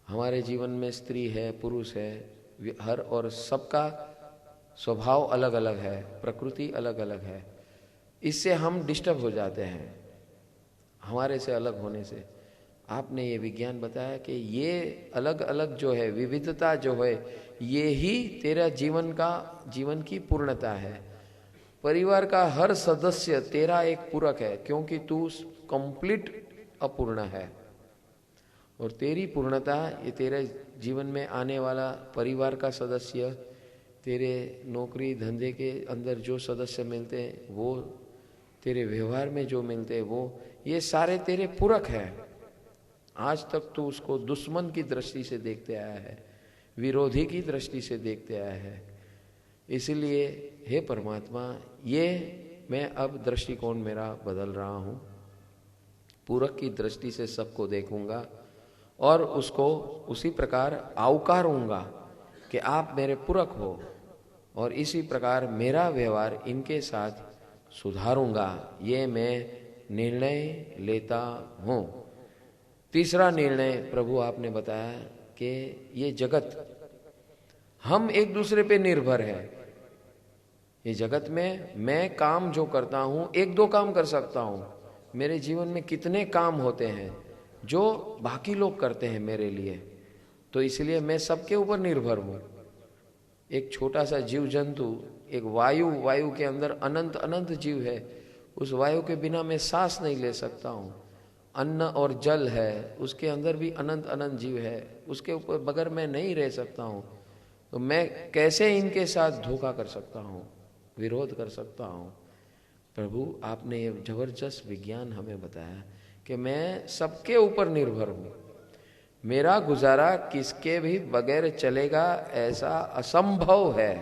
[SPEAKER 1] हमारे जीवन में स्त्री है, पुरुष है, हर और सबका स्वभाव अलग अलग है, प्रकृति अलग अलग है। इससे हम डिस्टर्ब हो जाते हैं हमारे से अलग होने से। आपने ये विज्ञान बताया कि ये अलग अलग जो है, विविधता जो है, ये ही तेरा जीवन की पूर्णता है। परिवार का हर सदस्य तेरा एक पूरक है, क्योंकि तू कंप्लीट अपूर्ण है। और तेरी पूर्णता, ये तेरे जीवन में आने वाला परिवार का सदस्य, तेरे नौकरी धंधे के अंदर जो सदस्य मिलते हैं वो, तेरे व्यवहार में जो मिलते हैं वो, ये सारे तेरे पूरक हैं। आज तक तू उसको दुश्मन की दृष्टि से देखते आया है, विरोधी की दृष्टि से देखते आया है। इसलिए हे परमात्मा, ये मैं अब दृष्टिकोण मेरा बदल रहा हूँ। पूरक की दृष्टि से सबको देखूंगा और उसको उसी प्रकार आवकारूंगा कि आप मेरे पूरक हो, और इसी प्रकार मेरा व्यवहार इनके साथ सुधारूंगा। ये मैं निर्णय लेता हूँ। तीसरा निर्णय प्रभु आपने बताया कि ये जगत, हम एक दूसरे पे निर्भर है। ये जगत में मैं काम जो करता हूँ, एक दो काम कर सकता हूँ। मेरे जीवन में कितने काम होते हैं जो बाकी लोग करते हैं मेरे लिए, तो इसलिए मैं सबके ऊपर निर्भर हूँ। एक छोटा सा जीव जंतु, एक वायु के अंदर अनंत अनंत जीव है। उस वायु के बिना मैं सांस नहीं ले सकता हूँ। अन्न और जल है, उसके अंदर भी अनंत अनंत जीव है, उसके ऊपर बगैर मैं नहीं रह सकता हूँ। तो मैं कैसे इनके साथ धोखा कर सकता हूँ, विरोध कर सकता हूँ। प्रभु आपने ये जबरदस्त विज्ञान हमें बताया कि मैं सबके ऊपर निर्भर हूँ। मेरा गुजारा किसके भी बगैर चलेगा ऐसा असंभव है,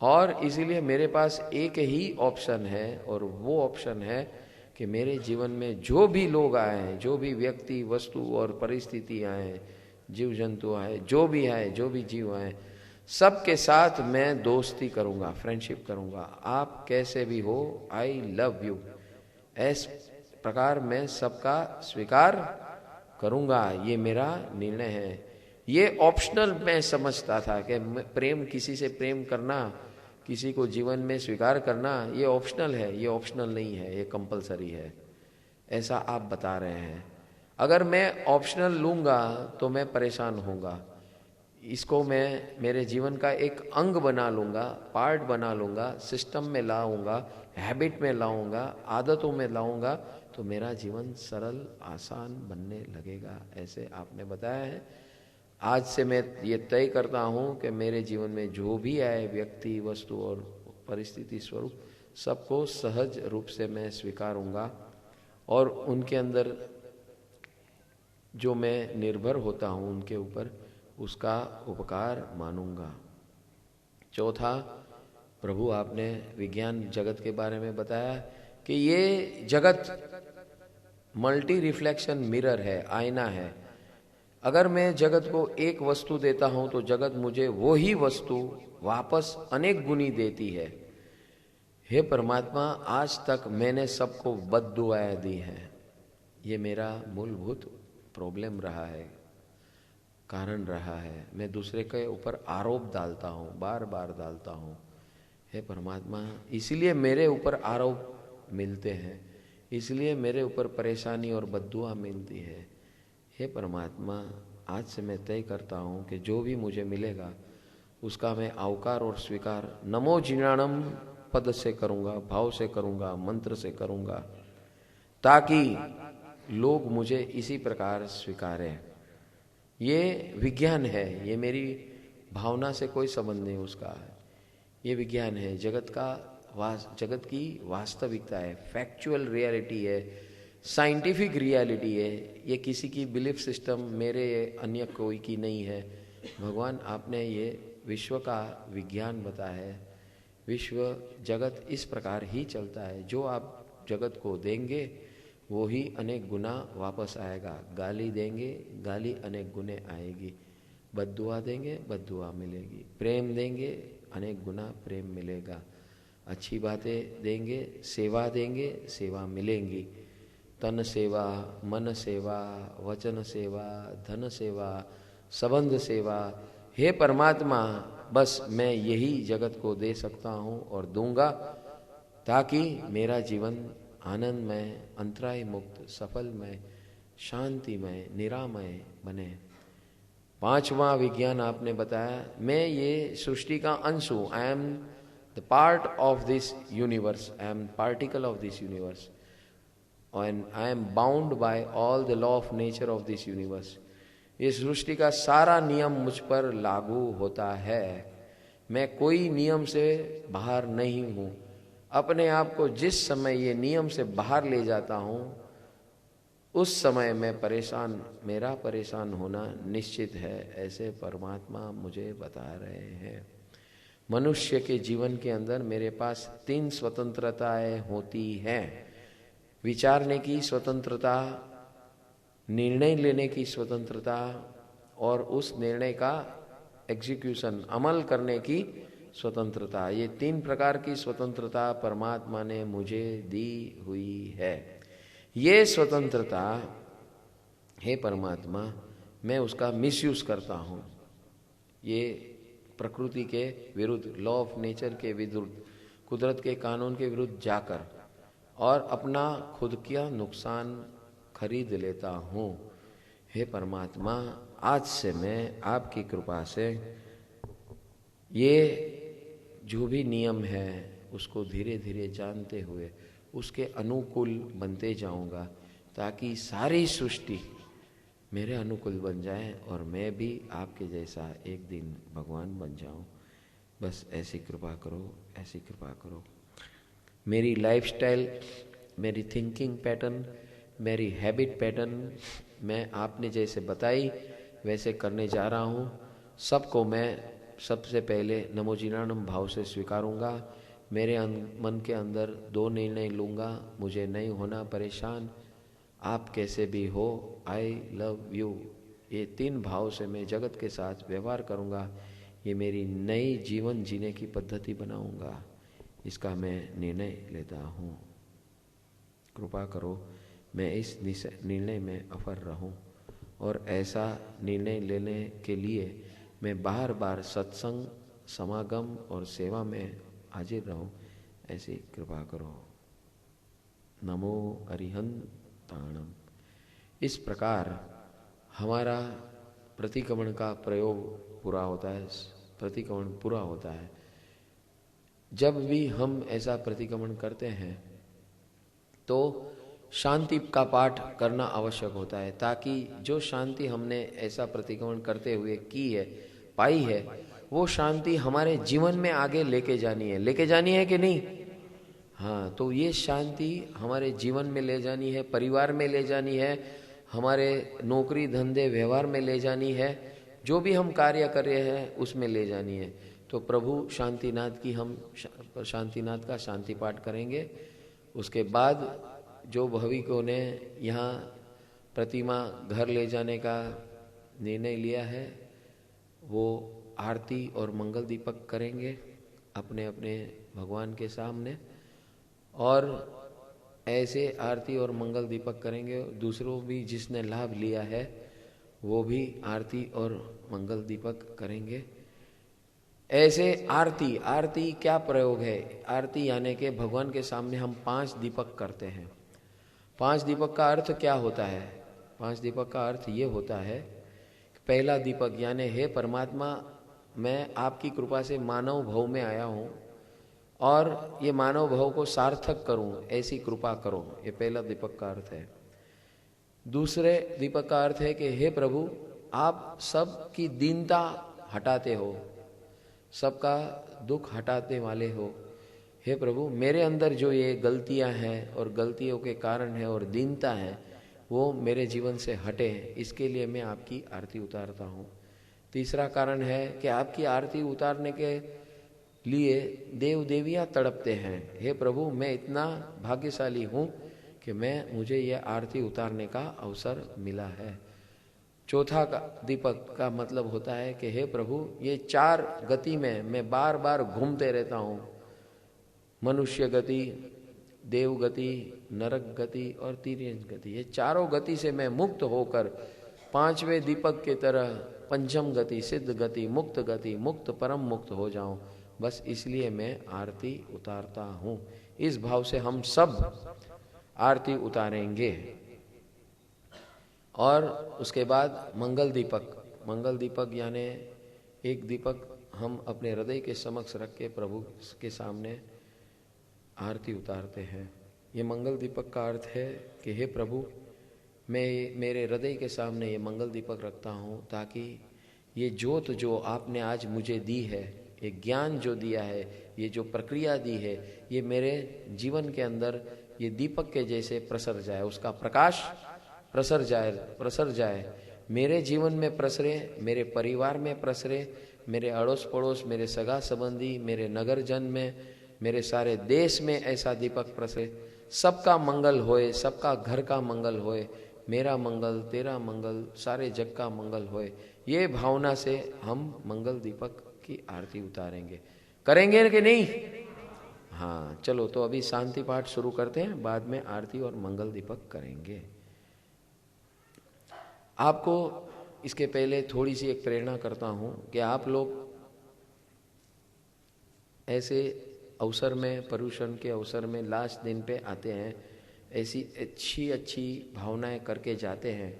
[SPEAKER 1] और इसीलिए मेरे पास एक ही ऑप्शन है, और वो ऑप्शन है कि मेरे जीवन में जो भी लोग आए हैं, जो भी व्यक्ति, वस्तु और परिस्थिति आए, जीव जंतु आए, जो भी आए, जो भी जीव आए, सबके साथ मैं दोस्ती करूंगा, फ्रेंडशिप करूंगा। आप कैसे भी हो, आई लव यू, इस प्रकार मैं सबका स्वीकार करूंगा। ये मेरा निर्णय है। ये ऑप्शनल मैं समझता था कि प्रेम, किसी से प्रेम करना, किसी को जीवन में स्वीकार करना, ये ऑप्शनल है। ये ऑप्शनल नहीं है, ये कंपलसरी है, ऐसा आप बता रहे हैं। अगर मैं ऑप्शनल लूंगा तो मैं परेशान होऊंगा। इसको मैं मेरे जीवन का एक अंग बना लूंगा, पार्ट बना लूंगा, सिस्टम में लाऊंगा, हैबिट में लाऊंगा, आदतों में लाऊंगा, तो मेरा जीवन सरल आसान बनने लगेगा। ऐसे आपने बताया है। आज से मैं ये तय करता हूँ कि मेरे जीवन में जो भी आए, व्यक्ति, वस्तु और परिस्थिति स्वरूप, सबको सहज रूप से मैं स्वीकारूंगा, और उनके अंदर जो मैं निर्भर होता हूँ उनके ऊपर, उसका उपकार मानूंगा। चौथा, प्रभु आपने विज्ञान जगत के बारे में बताया कि ये जगत मल्टी रिफ्लेक्शन मिरर है, आईना है। अगर मैं जगत को एक वस्तु देता हूं तो जगत मुझे वो ही वस्तु वापस अनेक गुनी देती है। हे परमात्मा, आज तक मैंने सबको बद्दुआएं दी हैं। ये मेरा मूलभूत प्रॉब्लम रहा है, कारण रहा है। मैं दूसरे के ऊपर आरोप डालता हूँ, बार बार डालता हूँ। हे परमात्मा, इसलिए मेरे ऊपर आरोप मिलते हैं, इसलिए मेरे ऊपर परेशानी और बद्दुआ मिलती है। हे परमात्मा, आज से मैं तय करता हूँ कि जो भी मुझे मिलेगा उसका मैं आवकार और स्वीकार नमो जिनाणम पद से करूँगा, भाव से करूँगा, मंत्र से करूँगा, ताकि लोग मुझे इसी प्रकार स्वीकारें। ये विज्ञान है, ये मेरी भावना से कोई संबंध नहीं उसका। ये विज्ञान है, जगत की वास्तविकता है, फैक्चुअल रियलिटी है, साइंटिफिक रियलिटी है। ये किसी की बिलीफ सिस्टम, मेरे अन्य कोई की नहीं है। भगवान आपने ये विश्व का विज्ञान बताया है। विश्व जगत इस प्रकार ही चलता है। जो आप जगत को देंगे वो ही अनेक गुना वापस आएगा। गाली देंगे, गाली अनेक गुने आएगी। बद्दुआ देंगे, बद्दुआ मिलेगी। प्रेम देंगे, अनेक गुना प्रेम मिलेगा। अच्छी बातें देंगे, सेवा मिलेंगी। तन सेवा, मन सेवा, वचन सेवा, धन सेवा, संबंध सेवा। हे परमात्मा, बस मैं यही जगत को दे सकता हूँ और दूंगा, ताकि मेरा जीवन आनंदमय, अंतराय मुक्त, सफलमय, शांतिमय, निरामय बने। पांचवा विज्ञान आपने बताया, मैं ये सृष्टि का अंश हूं, I am the part of this universe, I am particle of this universe, and I am bound by all the law of nature of this universe. ये सृष्टि का सारा नियम मुझ पर लागू होता है, मैं कोई नियम से बाहर नहीं हूं। अपने आप को जिस समय ये नियम से बाहर ले जाता हूं, उस समय मैं परेशान, मेरा परेशान होना निश्चित है, ऐसे परमात्मा मुझे बता रहे हैं। मनुष्य के जीवन के अंदर मेरे पास 3 स्वतंत्रताएं होती हैं, विचारने की स्वतंत्रता, निर्णय लेने की स्वतंत्रता और उस निर्णय का एग्जीक्यूशन, अमल करने की स्वतंत्रता। ये 3 प्रकार की स्वतंत्रता परमात्मा ने मुझे दी हुई है। ये स्वतंत्रता, हे परमात्मा, मैं उसका मिसयूज करता हूँ। ये प्रकृति के विरुद्ध, लॉ ऑफ नेचर के विरुद्ध, कुदरत के कानून के विरुद्ध जाकर और अपना खुद का नुकसान खरीद लेता हूँ। हे परमात्मा, आज से मैं आपकी कृपा से ये जो भी नियम है उसको धीरे धीरे जानते हुए उसके अनुकूल बनते जाऊंगा, ताकि सारी सृष्टि मेरे अनुकूल बन जाए और मैं भी आपके जैसा एक दिन भगवान बन जाऊं। बस ऐसी कृपा करो, ऐसी कृपा करो। मेरी लाइफस्टाइल, मेरी थिंकिंग पैटर्न, मेरी हैबिट पैटर्न मैं आपने जैसे बताई वैसे करने जा रहा हूँ। सबको मैं सबसे पहले नमोजीनानम भाव से स्वीकारूंगा। मेरे मन के अंदर 2 निर्णय लूँगा, मुझे नहीं होना परेशान, आप कैसे भी हो, आई लव यू। ये 3 भाव से मैं जगत के साथ व्यवहार करूँगा। ये मेरी नई जीवन जीने की पद्धति बनाऊँगा, इसका मैं निर्णय लेता हूँ। कृपा करो मैं इस निर्णय में अफर रहूं और ऐसा निर्णय लेने के लिए मैं बार बार सत्संग, समागम और सेवा में हाजिर रहूं, ऐसी कृपा करो। नमो अरिहंताणम। इस प्रकार हमारा प्रतिक्रमण का प्रयोग पूरा होता है, प्रतिक्रमण पूरा होता है। जब भी हम ऐसा प्रतिक्रमण करते हैं तो शांति का पाठ करना आवश्यक होता है, ताकि जो शांति हमने ऐसा प्रतिक्रमण करते हुए की है, पाई है, वो शांति हमारे जीवन में आगे लेके जानी है। लेके जानी है कि नहीं? हाँ, तो ये शांति हमारे जीवन में ले जानी है, परिवार में ले जानी है, हमारे नौकरी धंधे व्यवहार में ले जानी है, जो भी हम कार्य कर रहे हैं उसमें ले जानी है। तो प्रभु शांतिनाथ की हम शांतिनाथ का शांति पाठ करेंगे। उसके बाद जो भाविकों ने यहाँ प्रतिमा घर ले जाने का निर्णय लिया है, वो आरती और मंगल दीपक करेंगे अपने अपने भगवान के सामने, और ऐसे आरती और मंगल दीपक करेंगे। दूसरों भी जिसने लाभ लिया है वो भी आरती और मंगल दीपक करेंगे। ऐसे आरती क्या प्रयोग है? आरती यानी कि भगवान के सामने हम 5 दीपक करते हैं। 5 दीपक का अर्थ क्या होता है? 5 दीपक का अर्थ ये होता है, पहला दीपक यानी हे परमात्मा, मैं आपकी कृपा से मानव भव में आया हूँ और ये मानव भव को सार्थक करूँ, ऐसी कृपा करो। ये पहला दीपक का अर्थ है। दूसरे दीपक का अर्थ है कि हे प्रभु, आप सबकी दीनता हटाते हो, सबका दुख हटाने वाले हो। हे प्रभु, मेरे अंदर जो ये गलतियां हैं और गलतियों के कारण है और दीनता है, वो मेरे जीवन से हटे, इसके लिए मैं आपकी आरती उतारता हूँ। तीसरा कारण है कि आपकी आरती उतारने के लिए देव देवियाँ तड़पते हैं। हे प्रभु, मैं इतना भाग्यशाली हूँ कि मुझे ये आरती उतारने का अवसर मिला है। चौथा का दीपक का मतलब होता है कि हे प्रभु, ये 4 गति में मैं बार बार घूमते रहता हूँ, मनुष्य गति, देव गति, नरक गति और तिर्यंच गति। ये चारों गति से मैं मुक्त होकर 5वें दीपक की तरह पंचम गति, सिद्ध गति, मुक्त परम मुक्त हो जाऊं। बस इसलिए मैं आरती उतारता हूँ। इस भाव से हम सब आरती उतारेंगे। और उसके बाद मंगल दीपक। मंगल दीपक यानी एक दीपक हम अपने हृदय के समक्ष रख के प्रभु के सामने आरती उतारते हैं। ये मंगल दीपक का अर्थ है कि हे प्रभु, मैं मेरे हृदय के सामने ये मंगल दीपक रखता हूँ ताकि ये ज्योत जो आपने आज मुझे दी है, ये ज्ञान जो दिया है, ये जो प्रक्रिया दी है, ये मेरे जीवन के अंदर ये दीपक के जैसे प्रसर जाए, उसका प्रकाश प्रसर जाए, मेरे जीवन में प्रसरे, मेरे परिवार में प्रसरे, मेरे अड़ोस पड़ोस, मेरे सगा संबंधी, मेरे नगर जन में, मेरे सारे देश में ऐसा दीपक प्रसरे। सबका मंगल होए, सबका घर का मंगल होए, मेरा मंगल, तेरा मंगल, सारे जग का मंगल होए। ये भावना से हम मंगल दीपक की आरती उतारेंगे। करेंगे कि नहीं? हाँ, चलो तो अभी शांति पाठ शुरू करते हैं, बाद में आरती और मंगल दीपक करेंगे। आपको इसके पहले थोड़ी सी एक प्रेरणा करता हूं कि आप लोग ऐसे अवसर में, पर्यूषण के अवसर में लास्ट दिन पे आते हैं, ऐसी अच्छी अच्छी भावनाएं करके जाते हैं,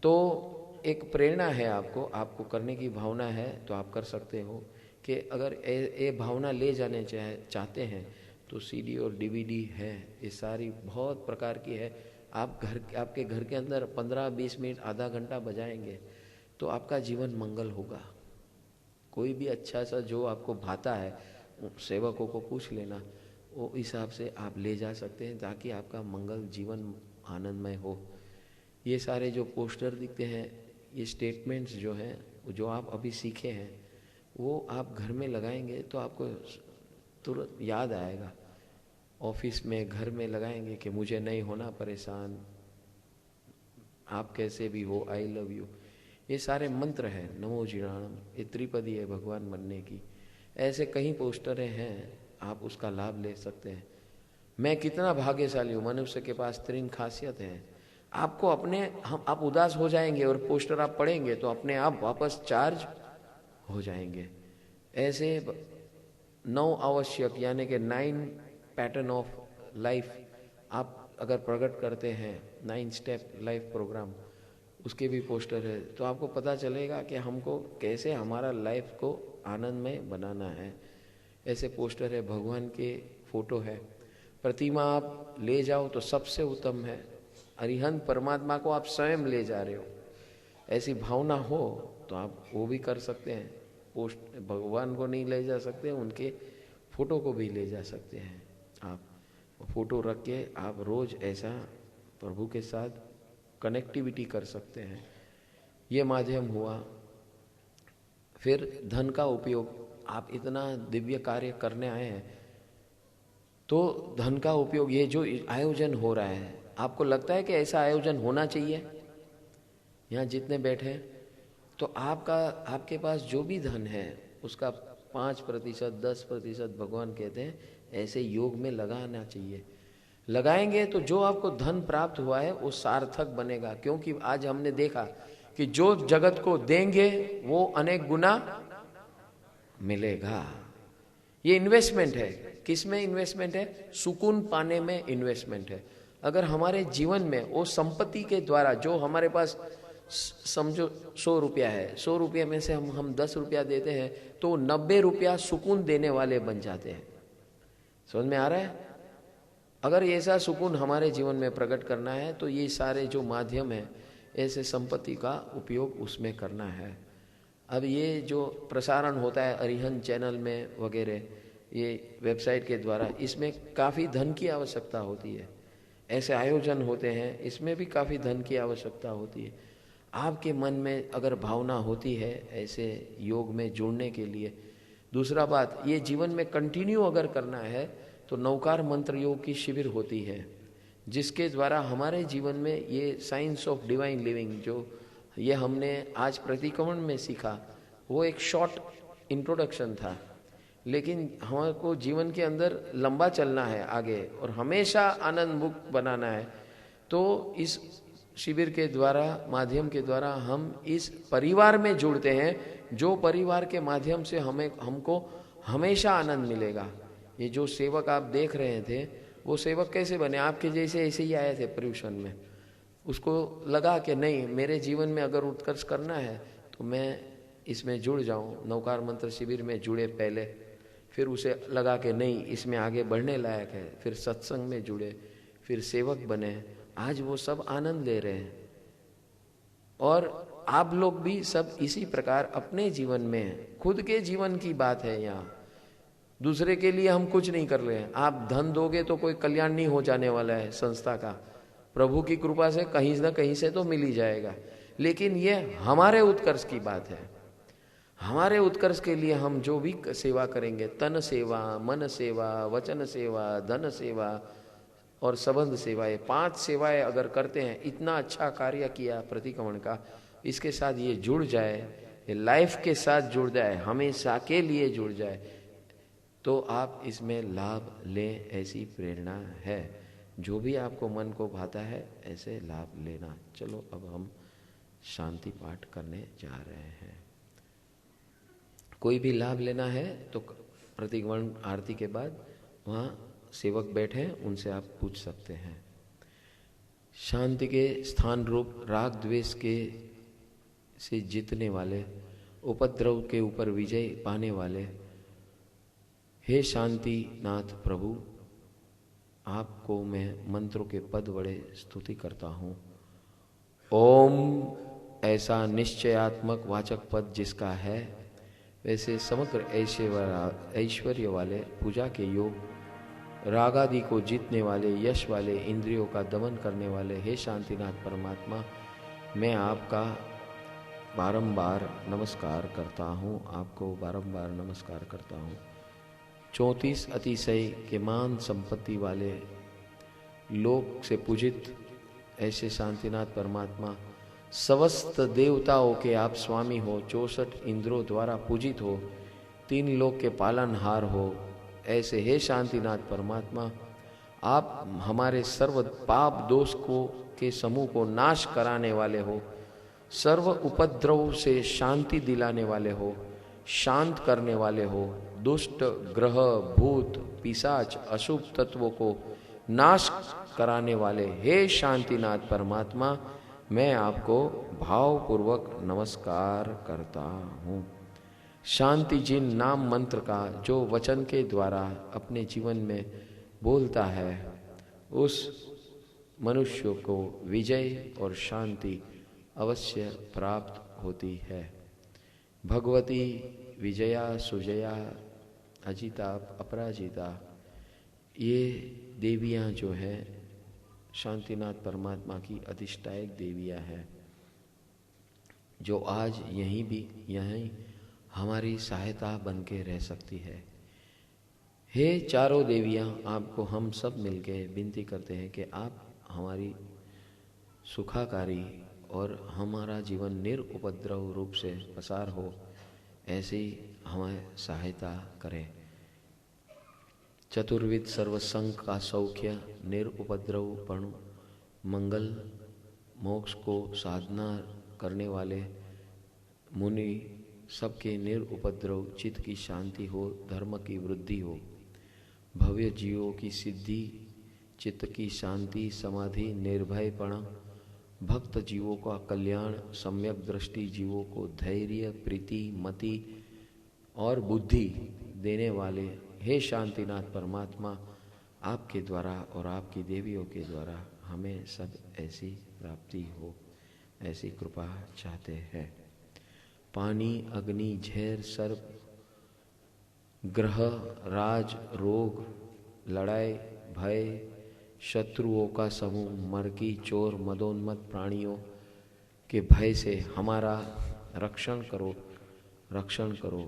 [SPEAKER 1] तो एक प्रेरणा है आपको करने की भावना है तो आप कर सकते हो कि अगर ये भावना ले जाने चाहते हैं तो सीडी और डीवीडी है, ये सारी बहुत प्रकार की है। आपके घर के अंदर 15-20 मिनट, आधा घंटा बजाएंगे तो आपका जीवन मंगल होगा। कोई भी अच्छा सा जो आपको भाता है, सेवकों को पूछ लेना, वो हिसाब से आप ले जा सकते हैं ताकि आपका मंगल जीवन आनंदमय हो। ये सारे जो पोस्टर दिखते हैं, ये स्टेटमेंट्स जो हैं, जो आप अभी सीखे हैं, वो आप घर में लगाएंगे तो आपको तुरंत याद आएगा। ऑफिस में, घर में लगाएंगे कि मुझे नहीं होना परेशान, आप कैसे भी हो, आई लव यू, ये सारे मंत्र हैं। नमो जीराणम, ये त्रिपदी है भगवान बनने की। ऐसे कई पोस्टरें हैं, आप उसका लाभ ले सकते हैं। मैं कितना भाग्यशाली हूँ, मनुष्य के पास 3 खासियत है। आपको आप उदास हो जाएंगे और पोस्टर आप पढ़ेंगे तो अपने आप वापस चार्ज हो जाएंगे। ऐसे 9 आवश्यक यानी कि 9 पैटर्न ऑफ लाइफ आप अगर प्रकट करते हैं, 9 स्टेप लाइफ प्रोग्राम, उसके भी पोस्टर है, तो आपको पता चलेगा कि हमको कैसे हमारा लाइफ को आनंदमय बनाना है। ऐसे पोस्टर है, भगवान के फोटो है, प्रतिमा आप ले जाओ तो सबसे उत्तम है। अरिहंत परमात्मा को आप स्वयं ले जा रहे हो, ऐसी भावना हो तो आप वो भी कर सकते हैं। पोस्ट भगवान को नहीं ले जा सकते, उनके फोटो को भी ले जा सकते हैं। आप फोटो रख के आप रोज ऐसा प्रभु के साथ कनेक्टिविटी कर सकते हैं। ये माध्यम हुआ। फिर धन का उपयोग, आप इतना दिव्य कार्य करने आए हैं तो धन का उपयोग, ये जो आयोजन हो रहा है, आपको लगता है कि ऐसा आयोजन होना चाहिए? यहाँ जितने बैठे हैं, तो आपके पास जो भी धन है उसका 5%, 10% भगवान कहते हैं ऐसे योग में लगाना चाहिए। लगाएंगे तो जो आपको धन प्राप्त हुआ है वो सार्थक बनेगा, क्योंकि आज हमने देखा कि जो जगत को देंगे वो अनेक गुना मिलेगा। ये इन्वेस्टमेंट है। किस में इन्वेस्टमेंट है? सुकून पाने में इन्वेस्टमेंट है। अगर हमारे जीवन में वो संपत्ति के द्वारा जो हमारे पास, समझो 100 रुपया है, 100 रुपये में से हम 10 रुपया देते हैं तो 90 रुपया सुकून देने वाले बन जाते हैं। समझ में आ रहा है? अगर ऐसा सुकून हमारे जीवन में प्रकट करना है तो ये सारे जो माध्यम है, ऐसे संपत्ति का उपयोग उसमें करना है। अब ये जो प्रसारण होता है अरिहंत चैनल में वगैरह, ये वेबसाइट के द्वारा, इसमें काफ़ी धन की आवश्यकता होती है। ऐसे आयोजन होते हैं, इसमें भी काफ़ी धन की आवश्यकता होती है। आपके मन में अगर भावना होती है ऐसे योग में जुड़ने के लिए, दूसरा बात, ये जीवन में कंटिन्यू अगर करना है तो नौकार मंत्र योग की शिविर होती है, जिसके द्वारा हमारे जीवन में ये साइंस ऑफ डिवाइन लिविंग जो ये हमने आज प्रतिक्रमण में सीखा, वो एक शॉर्ट इंट्रोडक्शन था, लेकिन हमको जीवन के अंदर लंबा चलना है आगे और हमेशा आनंद मुक्त बनाना है। तो इस शिविर के द्वारा, माध्यम के द्वारा हम इस परिवार में जुड़ते हैं, जो परिवार के माध्यम से हमको हमेशा आनंद मिलेगा। ये जो सेवक आप देख रहे थे, वो सेवक कैसे बने? आपके जैसे ऐसे ही आए थे पर्यूषण में। उसको लगा कि नहीं, मेरे जीवन में अगर उत्कर्ष करना है तो मैं इसमें जुड़ जाऊं, नवकार मंत्र शिविर में जुड़े पहले, फिर उसे लगा कि नहीं इसमें आगे बढ़ने लायक है, फिर सत्संग में जुड़े, फिर सेवक बने, आज वो सब आनंद ले रहे हैं। और आप लोग भी सब इसी प्रकार अपने जीवन में, खुद के जीवन की बात है यहाँ, दूसरे के लिए हम कुछ नहीं कर रहे हैं। आप धन दोगे तो कोई कल्याण नहीं हो जाने वाला है संस्था का, प्रभु की कृपा से कहीं ना कहीं से तो मिल ही जाएगा, लेकिन ये हमारे उत्कर्ष की बात है। हमारे उत्कर्ष के लिए हम जो भी सेवा करेंगे, तन सेवा, मन सेवा, वचन सेवा, धन सेवा और संबंध सेवा, ये 5 सेवाएं अगर करते हैं, इतना अच्छा कार्य किया प्रतिक्रमण का, इसके साथ ये जुड़ जाए, ये लाइफ के साथ जुड़ जाए, हमेशा के लिए जुड़ जाए, तो आप इसमें लाभ लें, ऐसी प्रेरणा है। जो भी आपको मन को भाता है ऐसे लाभ लेना। चलो अब हम शांति पाठ करने जा रहे हैं। कोई भी लाभ लेना है तो प्रतिक्रमण आरती के बाद वहाँ सेवक बैठे हैं, उनसे आप पूछ सकते हैं। शांति के स्थान रूप राग द्वेष के से जीतने वाले, उपद्रव के ऊपर विजय पाने वाले, हे शांति नाथ प्रभु, आपको मैं मंत्रों के पद बड़े स्तुति करता हूँ। ओम ऐसा निश्चयात्मक वाचक पद जिसका है, वैसे समग्र ऐश्वर्य वाले, पूजा के योग, रागादि को जीतने वाले, यश वाले, इंद्रियों का दमन करने वाले, हे शांतिनाथ परमात्मा, मैं आपका बारंबार नमस्कार करता हूँ, आपको बारंबार नमस्कार करता हूँ। 34 अतिशय के मान संपत्ति वाले, लोक से पूजित ऐसे शांतिनाथ परमात्मा, समस्त देवताओं के आप स्वामी हो, 64 इंद्रों द्वारा पूजित हो, 3 लोक के पालनहार हो, ऐसे हे शांतिनाथ परमात्मा, आप हमारे सर्व पाप दोष को के समूह को नाश कराने वाले हो, सर्व उपद्रव से शांति दिलाने वाले हो, शांत करने वाले हो, दुष्ट ग्रह, भूत, पिशाच, अशुभ तत्वों को नाश कराने वाले हे शांतिनाथ परमात्मा, मैं आपको भावपूर्वक नमस्कार करता हूँ। शांति जिन नाम मंत्र का जो वचन के द्वारा अपने जीवन में बोलता है, उस मनुष्य को विजय और शांति अवश्य प्राप्त होती है। भगवती विजया, सुजया, अजिता, अपराजिता, ये देवियाँ जो है शांतिनाथ परमात्मा की अधिष्ठायक देवियाँ हैं, जो आज यहीं हमारी सहायता बन के रह सकती है। हे चारों देवियाँ, आपको हम सब मिलके विनती करते हैं कि आप हमारी सुखाकारी और हमारा जीवन निरुपद्रव रूप से पसार हो, ऐसी हमें सहायता करें। चतुर्विध सर्वसंग का सौख्य, निरुपद्रवपण, मंगल, मोक्ष को साधना करने वाले मुनि सबके निरुपद्रव, चित्त की शांति हो, धर्म की वृद्धि हो, भव्य जीवों की सिद्धि, चित्त की शांति, समाधि, निर्भयपणा, भक्त जीवों का कल्याण, सम्यक दृष्टि जीवों को धैर्य, प्रीति, मति और बुद्धि देने वाले हे शांतिनाथ परमात्मा, आपके द्वारा और आपकी देवियों के द्वारा हमें सब ऐसी प्राप्ति हो, ऐसी कृपा चाहते हैं। पानी, अग्नि, झेर, सर्प, ग्रह, राज, रोग, लड़ाई, भय, शत्रुओं का समूह, मरकी, चोर, मदोन्मत्त प्राणियों के भय से हमारा रक्षण करो, रक्षण करो,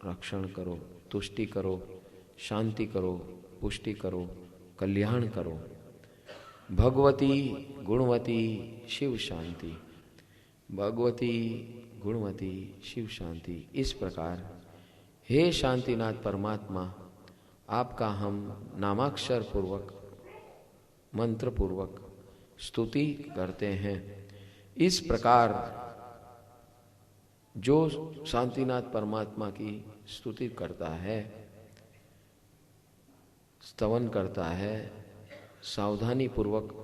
[SPEAKER 1] रक्षण करो, तुष्टि करो, शांति करो, पुष्टि करो, कल्याण करो। भगवती गुणवती शिव शांति, भगवती गुणवती शिव शांति। इस प्रकार हे शांतिनाथ परमात्मा, आपका हम नामाक्षर पूर्वक, मंत्र पूर्वक स्तुति करते हैं। इस प्रकार जो शांतिनाथ परमात्मा की स्तुति करता है, स्तवन करता है, सावधानी पूर्वक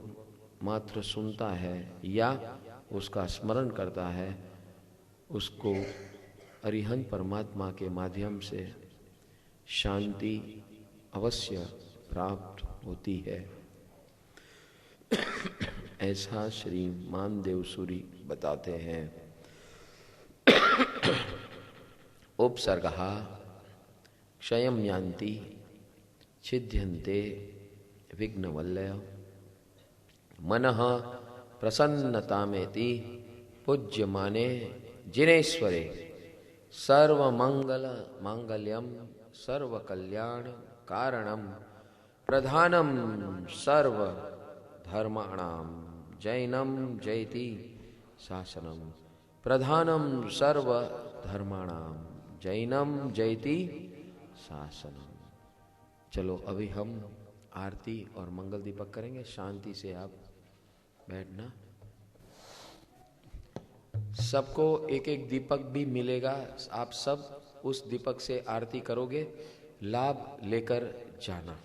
[SPEAKER 1] मात्र सुनता है या उसका स्मरण करता है, उसको अरिहंत परमात्मा के माध्यम से शांति अवश्य प्राप्त होती है। ऐसा श्री मानदेव सूरी बताते हैं। उपसर्गः क्षयं यान्ति छिद्यन्ते विघ्नवल्लय मनः प्रसन्नतामेति पूज्यमाने जिनेश्वरे सर्वमंगल मांगल्यम सर्वकल्याण कारणम प्रधानम सर्व धर्माणाम जैनम जयति शासनम। प्रधानम सर्व धर्माणाम जैनम जयति शासनम। चलो अभी हम आरती और मंगल दीपक करेंगे। शांति से आप बैठना। सबको एक एक दीपक भी मिलेगा। आप सब उस दीपक से आरती करोगे, लाभ लेकर जाना।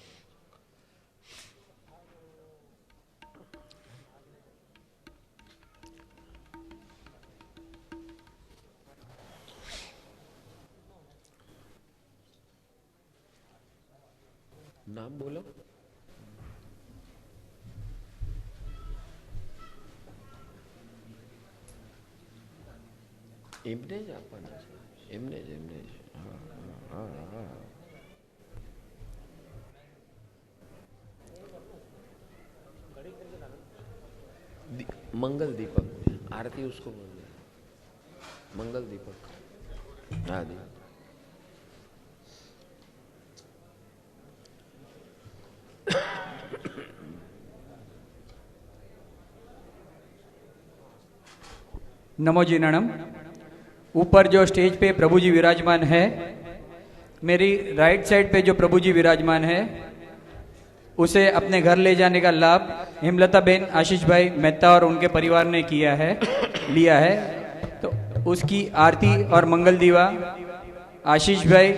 [SPEAKER 1] नाम बोलो। એમને જ આપવાના છે, એમને જ હા હા હા હા। मंगल दीपक आरती उसको बोलते हैं, मंगल दीपक। हाँ दी।
[SPEAKER 3] नमो जी नमः। ऊपर जो स्टेज पे प्रभु जी विराजमान है, मेरी राइट साइड पे जो प्रभु जी विराजमान है, उसे अपने घर ले जाने का लाभ हेमलता बेन आशीष भाई मेहता और उनके परिवार ने लिया है। तो उसकी आरती और मंगल दीवा आशीष भाई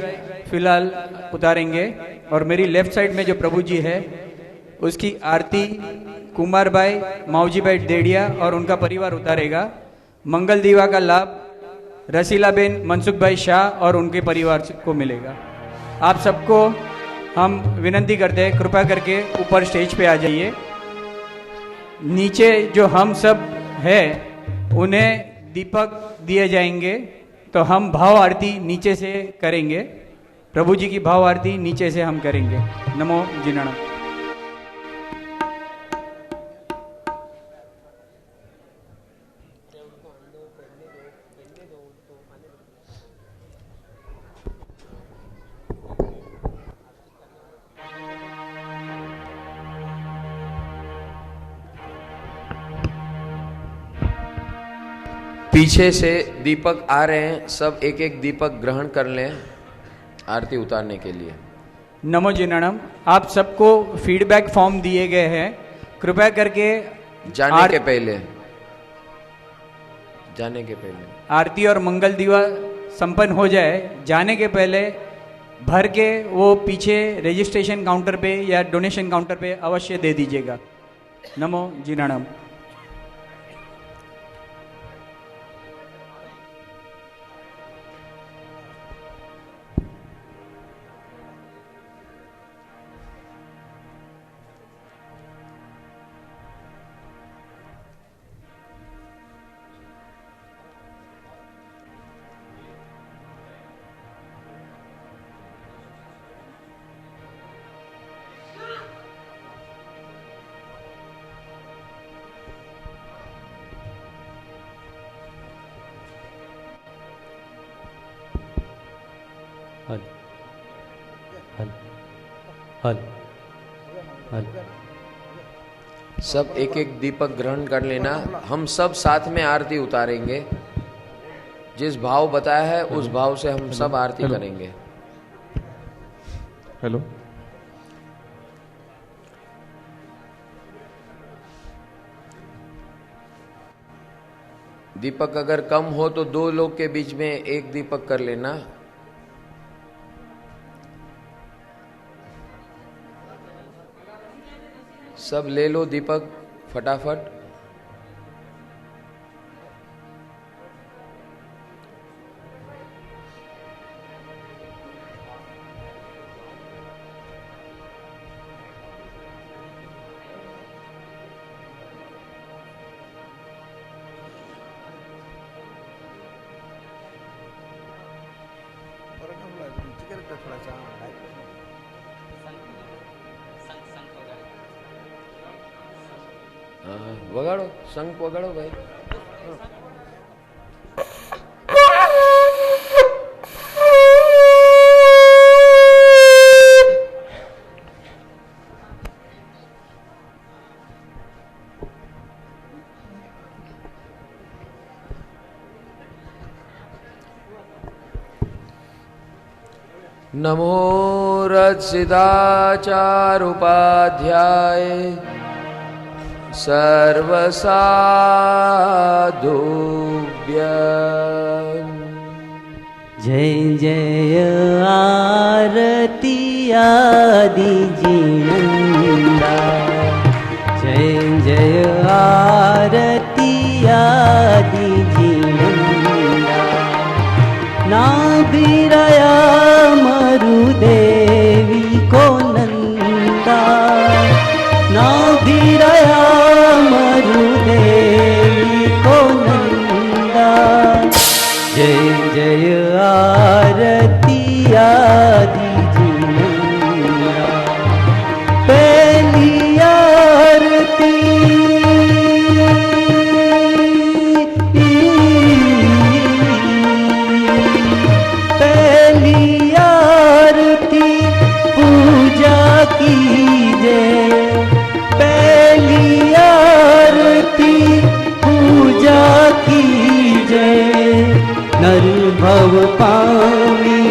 [SPEAKER 3] फिलहाल उतारेंगे। और मेरी लेफ्ट साइड में जो प्रभु जी है, उसकी आरती कुमार भाई माऊजी भाई डेडिया और उनका परिवार उतारेगा। मंगल दीवा का लाभ रसीला बेन मनसुख भाई शाह और उनके परिवार को मिलेगा। आप सबको हम विनंती करते हैं, कृपा करके ऊपर स्टेज पे आ जाइए। नीचे जो हम सब है उन्हें दीपक दिए जाएंगे, तो हम भाव आरती नीचे से करेंगे। प्रभु जी की भाव आरती नीचे से हम करेंगे। नमो जिनाणम।
[SPEAKER 1] पीछे से दीपक आ रहे हैं, सब एक एक दीपक ग्रहण कर लें आरती उतारने के लिए।
[SPEAKER 3] नमो जिनाणम। आप सबको फीडबैक फॉर्म दिए गए हैं, कृपया करके
[SPEAKER 1] जाने के पहले
[SPEAKER 3] आरती और मंगल दीवा संपन्न हो जाए, जाने के पहले भर के वो पीछे रजिस्ट्रेशन काउंटर पे या डोनेशन काउंटर पे अवश्य दे दीजिएगा। नमो जिनाणम।
[SPEAKER 2] हल हल हल हल।
[SPEAKER 1] सब एक एक दीपक ग्रहण कर लेना। हम सब साथ में आरती उतारेंगे। जिस भाव बताया है उस भाव से हम सब आरती करेंगे।
[SPEAKER 4] हेलो।
[SPEAKER 1] दीपक अगर कम हो तो दो लोग के बीच में एक दीपक कर लेना। सब ले लो दीपक, फटाफट। વગાડો, શંખ વગાડો ભાઈ. નમો રચિતાચારુપાધ્યાય सर्वसाधुभ्यः.
[SPEAKER 2] जय जय आरती आदि जीवनदा, जय जय आरती आदि जीवनदा. नाभिरया मरुदेवी को नंदा, नाभिरया मरुदेवी को नंदा. जय जय आरती आदि जीवनदा. पहली आरती पहली आरती पूजा कीजे, पहली आरती पूजा कीजे. नर भव पानी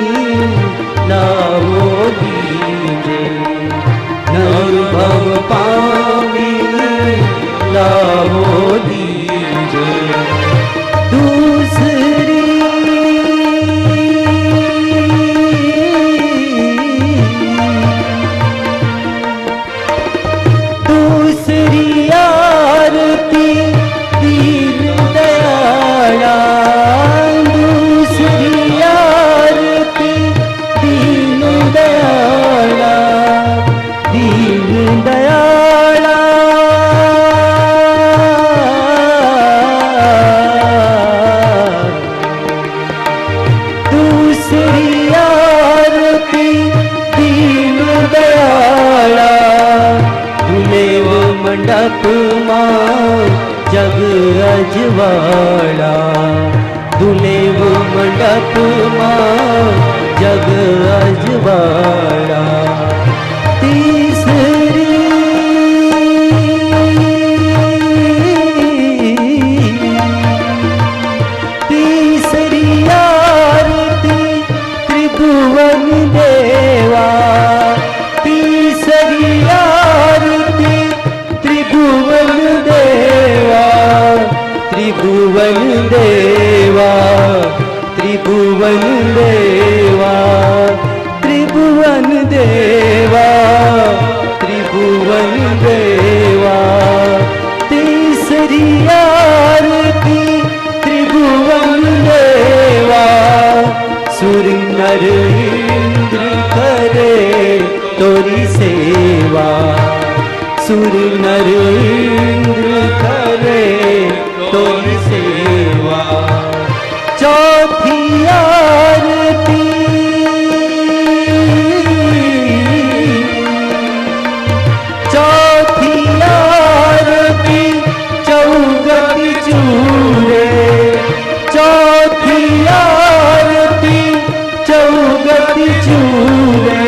[SPEAKER 2] लावो दीजे, नर भव पानी लावो दीजे. दूसरी दूसरी आरती दीन दयाला, दूसरी आरती दीन दयाला, दीन दयाला. दूसरी आरती दीन दयाला. दुलेव मंडप मां जग अजवाड़ा, दुलेव मंडप मां जग अजवाड़ा. तीसरी तीसरी आरती त्रिभुवन देवा, तीसरी आरती त्रिभुवन देवा, त्रिभुवन देवा, त्रिभुवन देवा, त्रिभुवन देवा, त्रिभुवन देवा. तीसरी आरती त्रिभुवन देवा. सुर नर इंद्र करे तोरी सेवा, सुर नर इंद्र करे तोरी सेवा. चौथी आरती चौथी आरती चौगति चूरे, चौथी आरती चौगति चूरे.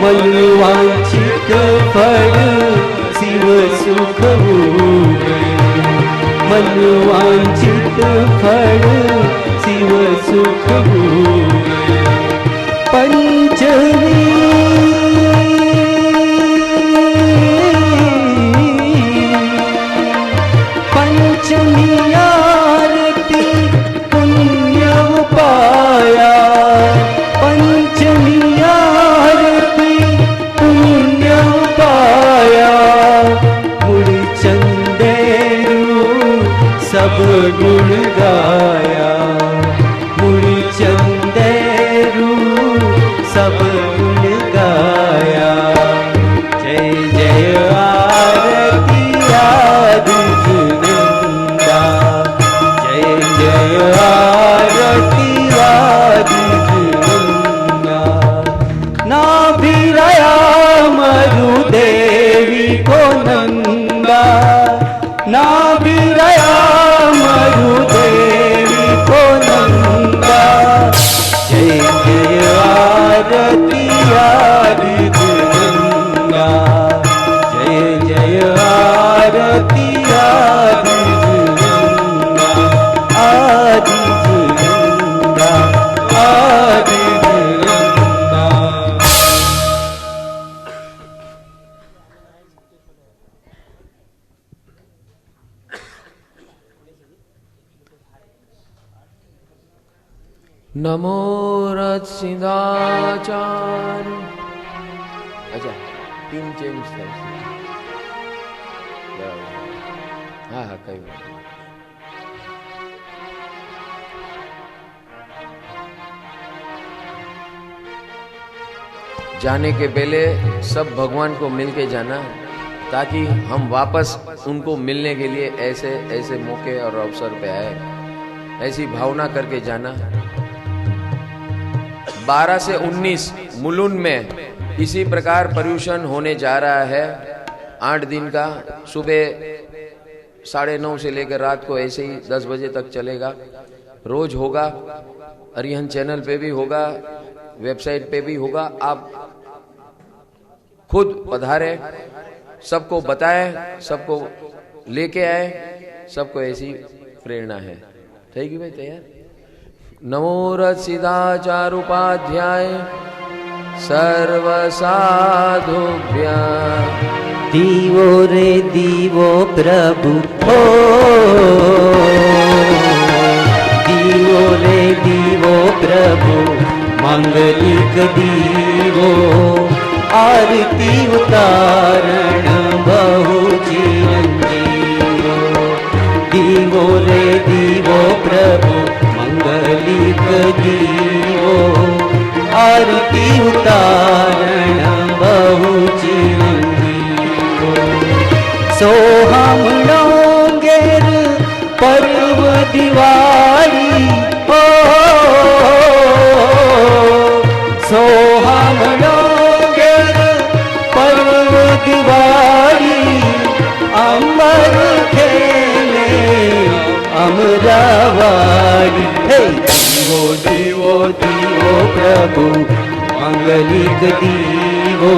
[SPEAKER 2] मनवांछित फल शिव सुख भूरे, मनवांछित फल शिव सुख भूरे. पंचमी पंचमी आरती पुण्य पाया, पंचमी आरती पुण्य पाया. मूलचंद
[SPEAKER 1] नमो रथ सिद्धाचार्य। अच्छा 3 चेंज થાય છે। હા હા કઈ વાત નહીં। जाने के पहले सब भगवान को मिलके जाना, ताकि हम वापस उनको मिलने के लिए ऐसे ऐसे मौके और अवसर पे आए, ऐसी भावना करके जाना। 12 से 19 मुलुन में इसी प्रकार पर्यूषण होने जा रहा है। 8 दिन का, सुबह 9:30 से लेकर रात को ऐसे ही 10 बजे तक चलेगा। रोज होगा, अरिहंत चैनल पे भी होगा, वेबसाइट पे भी होगा। आप खुद पधारे, सबको बताए, सबको लेके आए, सबको ऐसी प्रेरणा है। थैंक भाई तैयार। नमो रथ सिद्धाचार उपाध्याय सर्व साधुभ्य।
[SPEAKER 2] दीवो रे दीवो प्रभु हो, दीवो रे दीवो प्रभु मंगलिक दीवो। आरती उतारण बहु चिरंजीवो। दीवो रे दीवो प्रभु मंगलिक दीवो। आरती उतारण बहु चिरंजीवो। सोहामणो घेर पर्व दिवाली ओ, सोहामणो दिवाली अमर खेले अमरावाड़ी। हे दीवो दीवो दीवो प्रभु मंगलिक दीवो।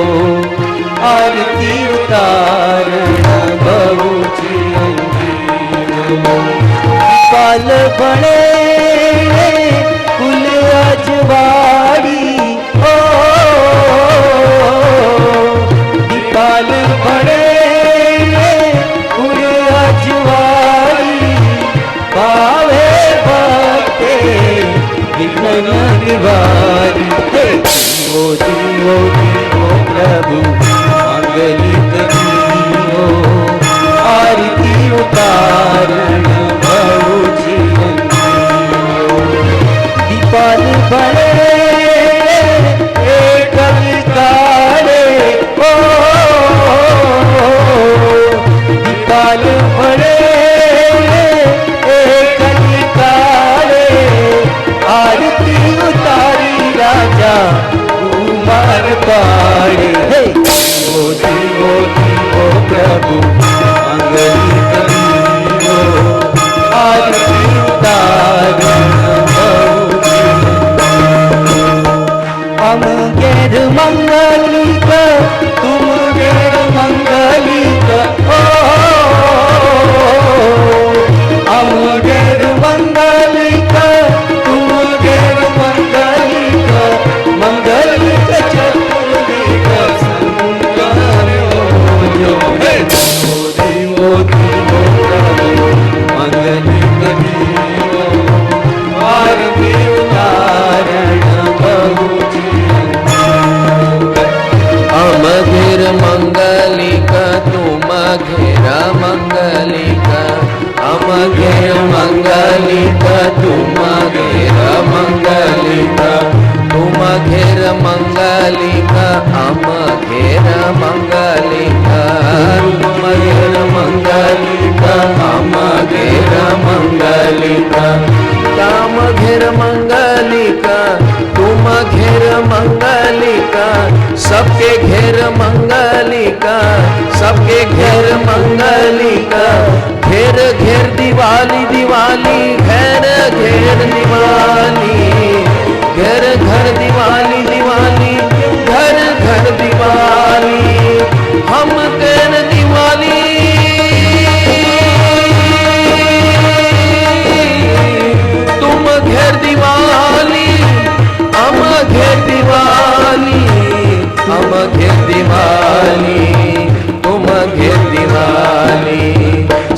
[SPEAKER 2] आरती उतारण बहु चिरंजीवो। पाल बने कुल अजवाड़ी ओ, पाल बड़े उड़ अजवाड़ी। पावे भक्ते विघ्न निवारी। दीवो दीवो दीवो प्रभु मंगलिक दीवो। आरती उतारण बहु चिरंजीवो। दीपाल बड़े कविकारे ओ, दीपाल बड़े कविकारे। आरती उतारी राजा कुमार पाड़े। दीवो दीवो दीवो प्रभु मंगलिक दीवो। आरती उतारण हम घेर मंगलिक तुम घेर मंगलिक ओ, हम घेर मंगलिक तुम घेर मंगलिक। मंगलिक चतुर्दिक संगमयो। दीवो दीवो प्रभु मंगलिक दीवो। आरती उतारण बहु
[SPEAKER 1] हम घेर मंगलिक तुम घेर मंगलिक। हम घेर मंगलिक तुम घेर मंगलिक। तुम घेर मंगलिक हम घेर मंगलिक। तुम घेर मंगलिक हम घेर मंगलिक। काम घेर मंगलिक तुम घेर मंगलिक। सबके घेर मंगलिक, सबके घेर मंगलिक। घेर घेर दिवाली दिवाली, घेर घेर दिवाली। घर घर दिवाली दिवाली, घर घर दिवाली। हम घेर दिवाली तुम घेर दिवाली। हम घेर दिवाली, हम घेर दिवाली, तुम घेर दिवाली।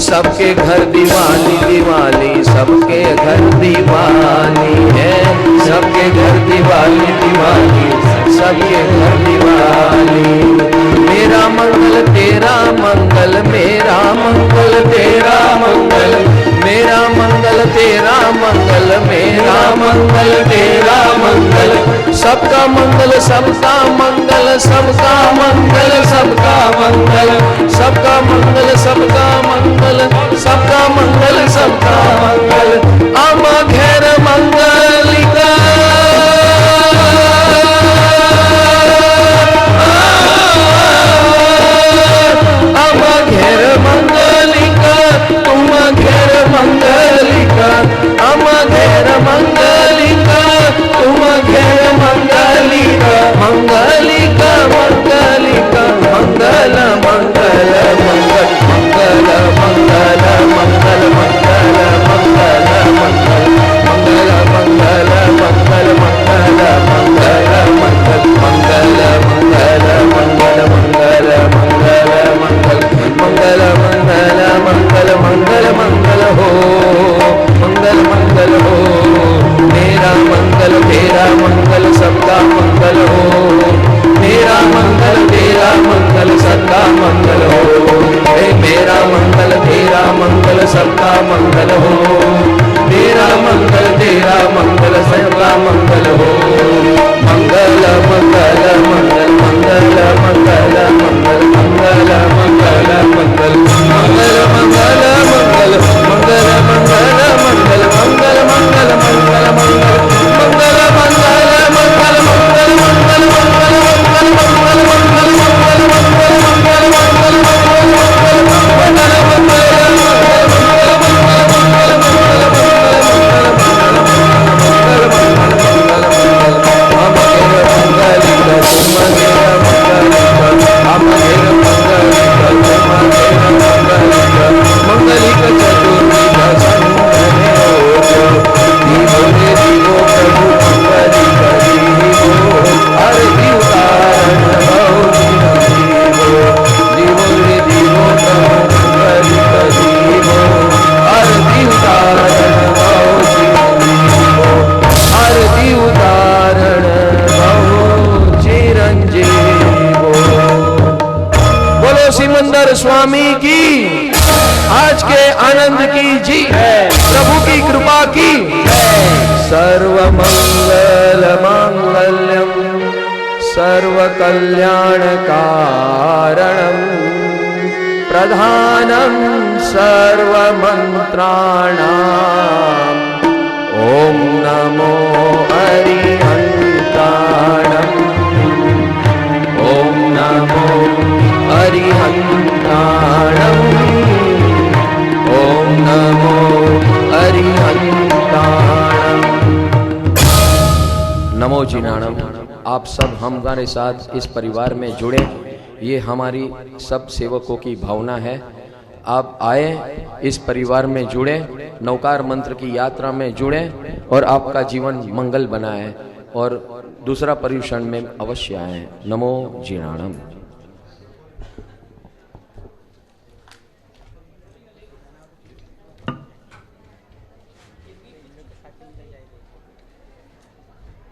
[SPEAKER 1] सबके घर दिवाली दिवाली। सबके घर दिवाली है, सबके घर दिवाली दिवाली, सबके घर दिवाली। मेरा मंगल तेरा मंगल, मेरा मंगल तेरा मंगल, मेरा मंगल तेरा मंगल, मेरा मंगल तेरा मंगल। सबका मंगल सबका मंगल, सबका मंगल सबका मंगल, सबका मंगल सबका मंगल, सबका मंगल सबका मंगल। अम घेर मंगलिका, अम घेर मंगलिका, तुम घेर मंगलिका, अम घेर मंगलिका, तुम घेर मंगलिका। मंगलिका मंगलिका, मंगल मंगल मंगल, मंगल मंगल मंगल, मंगल मंगल मंगल, मंगल मंगल मंगल, मंगल मंगल मंगल, मंगल मंगल मंगल, मंगल मंगल मंगल, मंगल मंगल मंगल, मंगल मंगल हो, मंगल मंगल हो। मेरा मंगल तेरा मंगल, सबका मंगल हो, मेरा मंगल तेरा मंगल, सबका मंगल हो। मेरा मंगल तेरा मंगल, सबका मंगल हो, मेरा मंगल तेरा मंगल, सबका मंगल हो। मंगल मंगल मंगल, मंगल मंगल मंगल, मंगल मंगल मंगल, मंगल मंगल मंगल, मंगल मंगल मंगल, मंगल मंगल मंगल मंगल, मंगल मंगल मंगल, मंगल मंगल मंगल, मंगल मंगल मंगल, मंगल मंगल मंगल, मंगल मंगल मंगल, मंगल स्वामी की, आज के आनंद की जी है, प्रभु की कृपा की है। सर्व मंगल मांगल्यम सर्व कल्याण कारणम प्रधानम सर्व मंत्राणाम। ओम नमो अरिहंताणम, ओम नमो अरिहंताणम, ओम नमो अरिहंताणम। नमो जिनाणम। आप सब हमारे साथ इस परिवार में जुड़े, ये हमारी सब सेवकों की भावना है। आप आए, इस परिवार में जुड़े, नवकार मंत्र की यात्रा में जुड़े और आपका जीवन मंगल बनाए और दूसरा पर्यूषण में अवश्य आए। नमो जिनाणम।